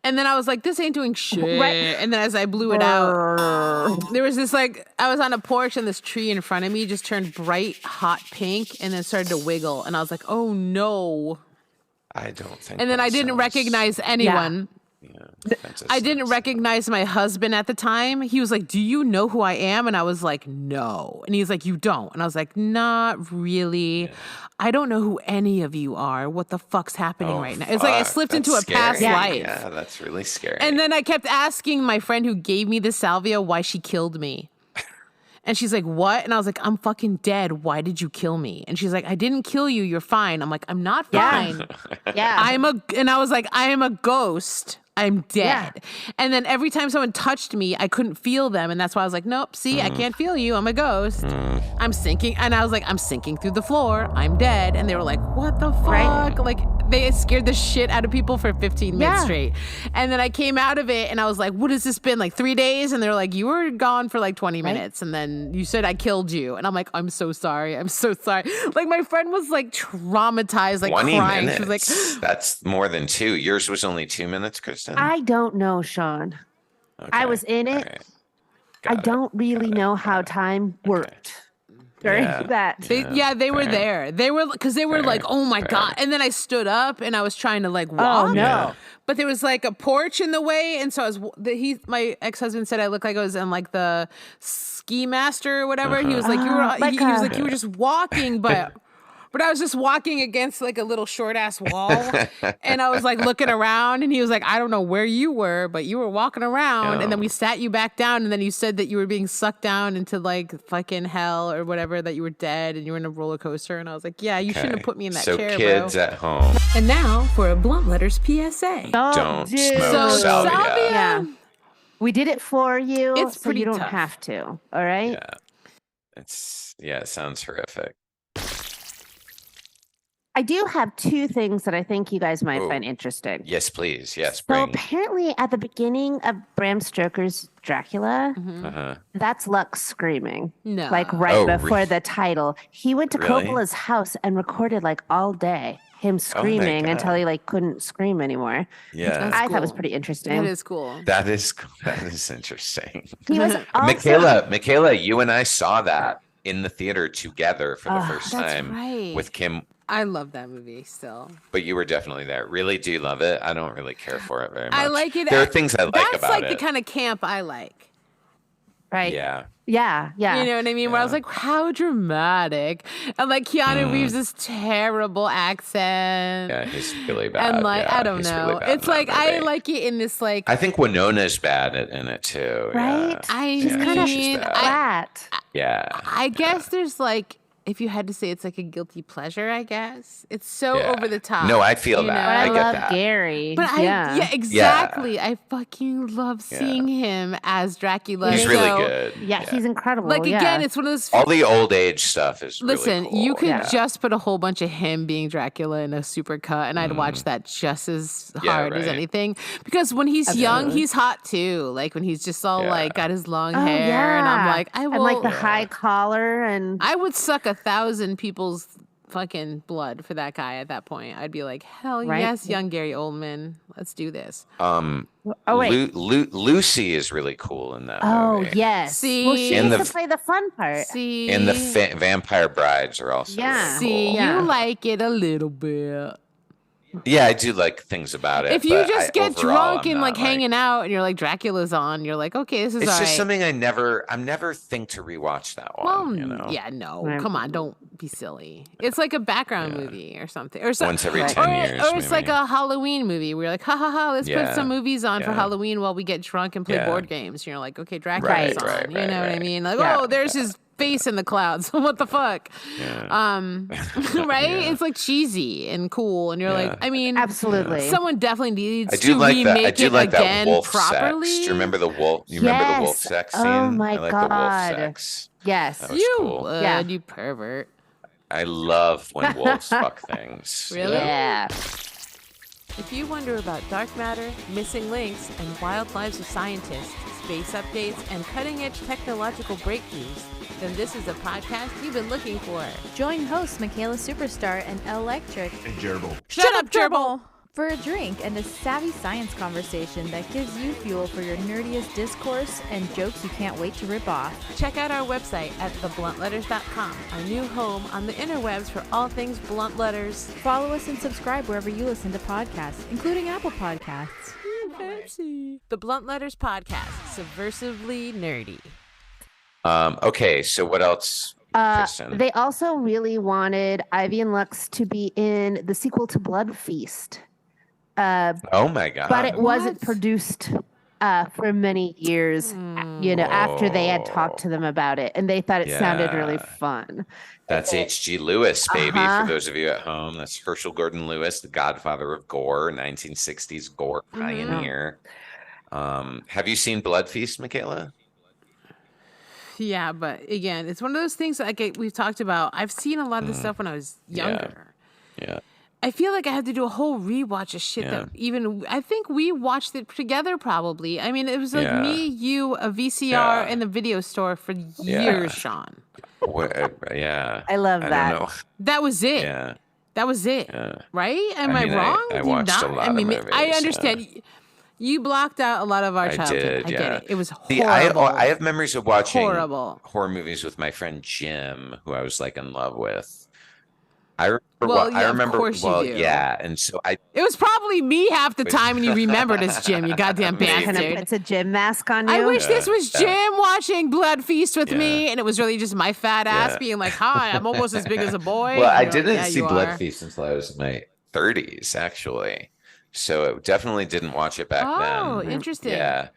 And then I was like, this ain't doing shit. And then as I blew it out, there was this like, I was on a porch and this tree in front of me just turned bright hot pink and then started to wiggle. And I was like, oh no. I don't think. And then that I didn't sounds- recognize anyone. that I didn't recognize my husband at the time. He was like, do you know who I am? And I was like, no. And he's like, you don't. And I was like, not really. Yeah. I don't know who any of you are. What the fuck's happening right now? It's like I slipped That's into a past scary. life. Yeah, that's really scary. And then I kept asking my friend who gave me the salvia why she killed me. And she's like, what? And I was like, I'm fucking dead. Why did you kill me? And she's like, I didn't kill you. You're fine. I'm like, I'm not fine. And I was like, I am a ghost. I'm dead. Yeah. And then every time someone touched me, I couldn't feel them. And that's why I was like, nope, see, I can't feel you. I'm a ghost. I'm sinking. And I was like, I'm sinking through the floor. I'm dead. And they were like, what the fuck? Right. Like, they scared the shit out of people for 15 minutes straight. And then I came out of it and I was like, what has this been? Like 3 days? And they were like, you were gone for like 20 minutes. And then you said I killed you. And I'm like, I'm so sorry. I'm so sorry. Like my friend was like traumatized, like 20 crying. minutes. She was like, that's more than 2. Yours was only 2 minutes, Cristin. I don't know, Sean. Okay. I was in it. Right. I don't really know how time worked during that. They were there. They were, because they were like, oh my God. And then I stood up and I was trying to like walk. Oh no. But there was like a porch in the way. And so I was, my ex-husband said I looked like I was in like the ski master or whatever. He was like, you were, he was like, you were just walking, but I was just walking against like a little short ass wall. And I was like looking around and he was like, I don't know where you were, but you were walking around. And then we sat you back down. And then you said that you were being sucked down into like fucking hell or whatever, that you were dead and you were in a roller coaster. And I was like, yeah, you shouldn't have put me in that chair, kids bro. at home, And now for a Blunt Letters PSA. don't smoke salvia. Yeah. We did it for you. It's so pretty you don't tough. have to. All right. Yeah. It sounds horrific. I do have 2 things that I think you guys might find interesting. Yes, please. Yes, So bring. apparently at the beginning of Bram Stoker's Dracula, that's Lux screaming. No. Like right before the title. He went to Really? Coppola's house and recorded like all day him screaming until he like couldn't scream anymore. Yeah. I thought it was pretty interesting. That is cool. That is interesting. He was also, Micaela, you and I saw that in the theater together for the first that's time right. with Kim. I love that movie still. But you were definitely there. Really do you love it? I don't really care for it very much. I like it. There are things I like That's about like it. the kind of camp I like. Right. Yeah. Yeah. Yeah. You know what I mean? Where I was like, how dramatic. And like Keanu Reeves' this terrible accent. Yeah, he's really bad. And like, yeah, I don't he's know. really bad It's in that like, I movie. like it in this like. I think Winona's bad in it too. Right? Yeah. She's kind of she's bad. flat. Yeah. I guess there's like, if you had to say it's like a guilty pleasure, I guess. It's so Yeah. over the top. No, I feel you that. know? But I, I get love that. Gary. But yeah, exactly. I fucking love seeing him as Dracula. He's really So, good. Yeah, he's incredible. Like yeah. again, it's one of those. All the old age stuff is Listen, really cool. you could yeah. just put a whole bunch of him being Dracula in a super cut, and I'd watch that just as hard as right. anything. Because when he's young, he's hot too. Like when he's just all like got his long hair, and I'm like, I will. And like the high collar and. I would suck 1,000 people's fucking blood for that guy at that point. I'd be like, hell Right? yes, young Gary Oldman, let's do this. Oh wait. Lucy is really cool in that Oh movie. yes. See? Well, she In used the to play the fun part. See, And the Vampire Brides are also Yeah. really see, cool. Yeah. you like it a little bit. Yeah, I do like things about it. If you but just get overall, drunk I'm and not, like hanging out, and you're like Dracula's on, you're like, okay, this is It's all just right. something I'm never think to rewatch that one. Well, you know? yeah, no, Right. come on, don't be silly. It's like a background movie or something, or Once every 10 or, years, or it's like maybe. a Halloween movie. Where you're like, ha ha ha, let's put Yeah. some movies on for Yeah. Halloween while we get drunk and play Yeah. board games. And you're like, okay, Dracula's on. Right, You know what I right. mean? Like, Yeah. oh, there's his face in the clouds. What the fuck? Right? Yeah. It's like cheesy and cool, and you're like, I mean, Absolutely. someone definitely needs I do to like that. remake I do it like that again wolf properly. sex. Do you remember the wolf? You remember the wolf Yes. sex Oh scene? my I like the God. wolf sex. Yes. That was You cool. would, Yeah. you pervert. I love when wolves fuck things. Really? Yeah. If you wonder about dark matter, missing links, and wild lives of scientists, space updates, and cutting-edge technological breakthroughs, then this is a podcast you've been looking for. Join hosts Micaela Superstar and Electric And gerbil. Shut up, gerbil! for a drink and a savvy science conversation that gives you fuel for your nerdiest discourse and jokes you can't wait to rip off. Check out our website at thebluntletters.com, our new home on the interwebs for all things blunt letters. Follow us and subscribe wherever you listen to podcasts, including Apple Podcasts. Fancy. The Blunt Letters Podcast, subversively nerdy. Okay, so what else, Cristin? They also really wanted Ivy and Lux to be in the sequel to Blood Feast. Oh my god! But it wasn't What? produced for many years, after they had talked to them about it. And they thought it sounded really Yeah. fun. That's H.G. Lewis, baby. Uh-huh. For those of you at home, that's Herschel Gordon Lewis, the godfather of gore, 1960s gore pioneer. Have you seen Blood Feast, Micaela? Yeah, but again, it's one of those things like we've talked about. I've seen a lot of this stuff when I was younger. Yeah. I feel like I had to do a whole rewatch of shit that even I think we watched it together probably. I mean, it was like Yeah. me, you, a VCR Yeah. in the video store for years, Yeah. Sean. Yeah. I love that. I don't know. That was it. Yeah. That was it. Yeah. Right? Am I I mean, wrong? I Do you watched a not? lot I of mean, I movies, understand. You blocked out a lot of our I childhood. did, I get yeah. it. It was See, horrible. I have memories of watching Horrible. horror movies with my friend Jim, who I was like in love with. I remember. Well, I yeah, of remember. course you Well, do. yeah, and so I. It was probably me half the time, and you remembered as Jim, you goddamn Maybe. Kind of bastard. puts a gym mask on you. I wish this was Yeah. Jim watching Blood Feast with me, Yeah. and it was really just my fat ass Yeah. being like, "Hi, I'm almost as big as a boy." Well, I And you're didn't like, "Yeah, see you Blood are." Feast until I was in my 30s, actually. So it definitely didn't watch it back Oh, then. interesting. Yeah,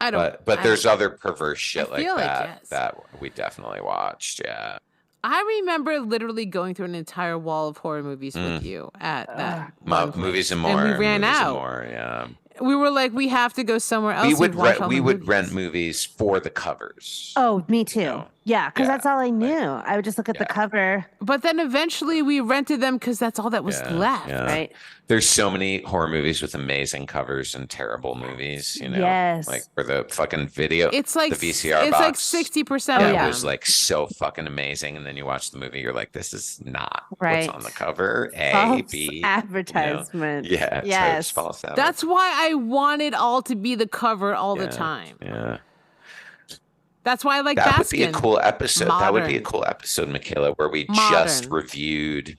I don't. but I there's don't- other perverse shit like feel like that yes. that we definitely watched. Yeah. I remember literally going through an entire wall of horror movies with you at that one place. Movies and more. and we ran movies and out. more, yeah. We were like, we have to go somewhere else. We would and watch all we the would movies. rent movies for the covers. Oh, me too. No. Yeah, because Yeah. that's all I knew. I would just look at the cover, But then eventually we rented them because that's all that was Yeah, left. yeah. right? There's so many horror movies with amazing covers and terrible movies, you know. Yes. Like for the fucking video. It's like the VCR it's box. like 60% That of yeah. them. was like so fucking amazing, and then you watch the movie, you're like, this is not Right. what's on the cover. A, False B, advertisement. Yeah, so Yes. it's false advertisement. That's why I wanted all to be the cover all the Yeah, time. Yeah, That's why I like that Baskin. would be a cool episode. That would be a Modern. cool episode, Micaela, where we just Modern. reviewed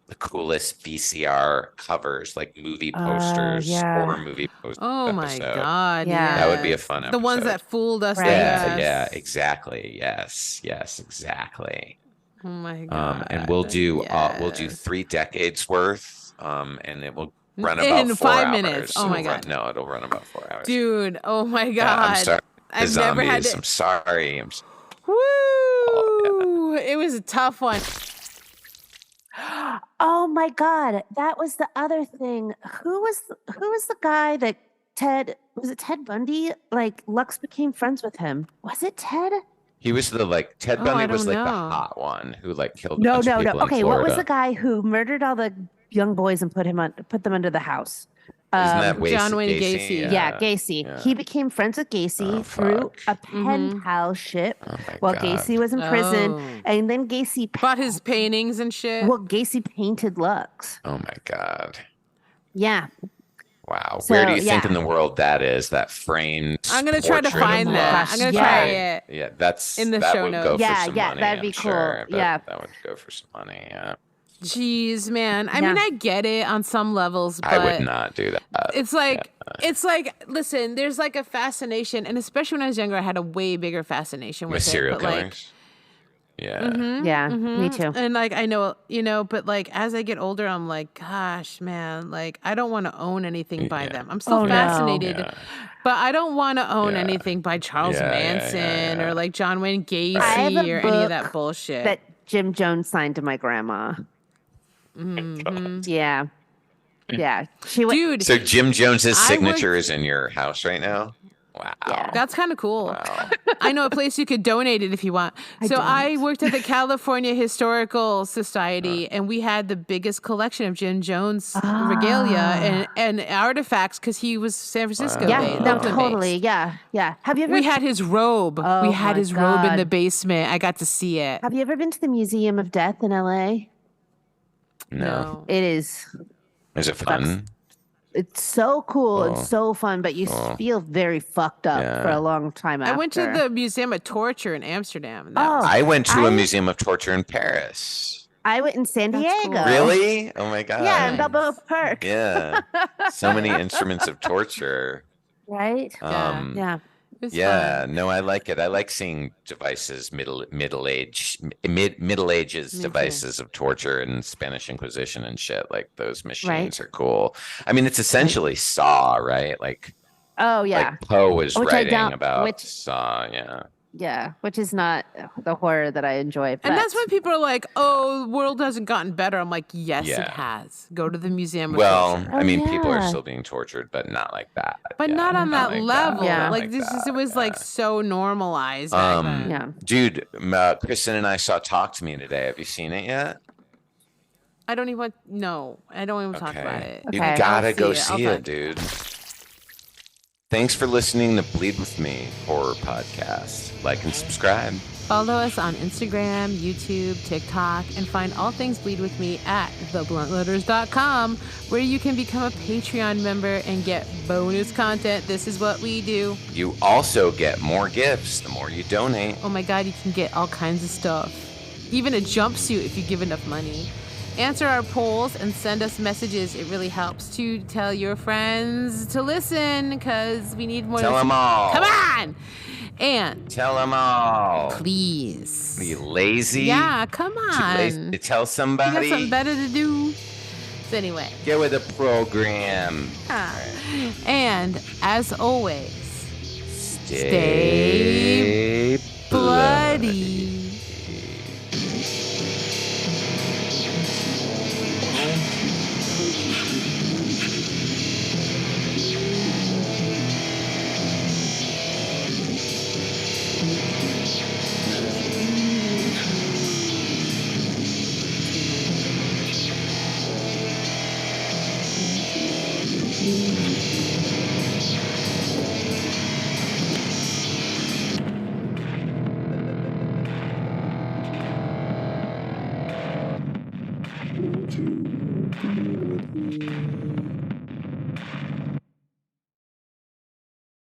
the coolest VCR covers, like movie posters, horror movie posters. Oh my God. Yeah. That would be a fun episode. The ones that fooled us. Right. Yeah, exactly. Yes, exactly. Oh my God. And we'll do 3 decades worth. And it will run about in 4 5 hours. minutes. Oh my God. No, it'll run about 4 hours. Dude, oh my God. Yeah, I'm sorry. I've never had to... I'm sorry. Woo! Oh, yeah. It was a tough one. Oh my God, that was the other thing. Who was the guy that Ted Bundy? Like Lux became friends with him. Was it Ted? He was Ted Bundy was like the hot one who killed. No. Okay, what was the guy who murdered all the young boys and put them under the house? Isn't that John Wayne Gacy? Yeah, Gacy. Yeah. He became friends with Gacy through a pen pal ship while Gacy was in prison. And then Gacy bought his paintings and shit. Well, Gacy painted Lux. Oh my God. Yeah. Wow. So, where do you think in the world that is? That framed. I'm going to try to find that. I'm going to try it. Yeah, that's in the that show would notes. go for some money. That'd be cool. That would go for some money. Yeah. Jeez, man. I mean, I get it on some levels, but I would not do that. It's like, listen, there's a fascination, and especially when I was younger, I had a way bigger fascination with serial killers. Yeah. Me too. And I know, but as I get older, I'm like, gosh, man, I don't want to own anything by them. I'm still fascinated, but I don't want to own anything by Charles Manson or John Wayne Gacy or any of that bullshit. That Jim Jones signed to my grandma. Mm-hmm. Yeah. Dude. So Jim Jones's signature is in your house right now? Wow. Yeah. That's kind of cool. Wow. I know a place you could donate it if you want. I worked at the California Historical Society, and we had the biggest collection of Jim Jones regalia and artifacts because he was San Francisco. Yeah, no, totally. Yeah. Have you ever? We had his robe. Oh, we had his robe in the basement. I got to see it. Have you ever been to the Museum of Death in LA? No. It is. Is it fun? It's so cool and so fun, but you feel very fucked up for a long time after. I went to the Museum of Torture in Amsterdam. I went to a Museum of Torture in Paris. I went in San Diego. Cool. Really? Oh my God. Yeah, in Balboa Park. Yeah. So many instruments of torture. Right? Yeah. No, I like it. I like seeing devices, Middle Ages devices of torture and Spanish Inquisition and shit. Those machines are cool. I mean, it's essentially Saw, right? Poe was writing about Saw. Yeah, which is not the horror that I enjoy. And that's when people are like, "Oh, the world hasn't gotten better." I'm like, "Yes, it has. Go to the Museum of Torture." I mean, people are still being tortured, but not like that. But not on that level. That. It was so normalized. Back then. Dude, Cristin and I saw Talk to Me today. Have you seen it yet? I don't even talk about it. You gotta go see it, dude. Thanks for listening to Bleed With Me Horror Podcast. Like and subscribe. Follow us on Instagram, YouTube, TikTok, and find all things Bleed With Me at thebluntletters.com, where you can become a Patreon member and get bonus content. This is what we do. You also get more gifts the more you donate. Oh my God, you can get all kinds of stuff. Even a jumpsuit if you give enough money. Answer our polls and send us messages. It really helps to tell your friends to listen because we need more. Tell them all. Come on. And tell them all. Please. Are you lazy? Yeah, come on. Too lazy to tell somebody? You got something better to do? So anyway. Get with the program. And as always, stay bloody.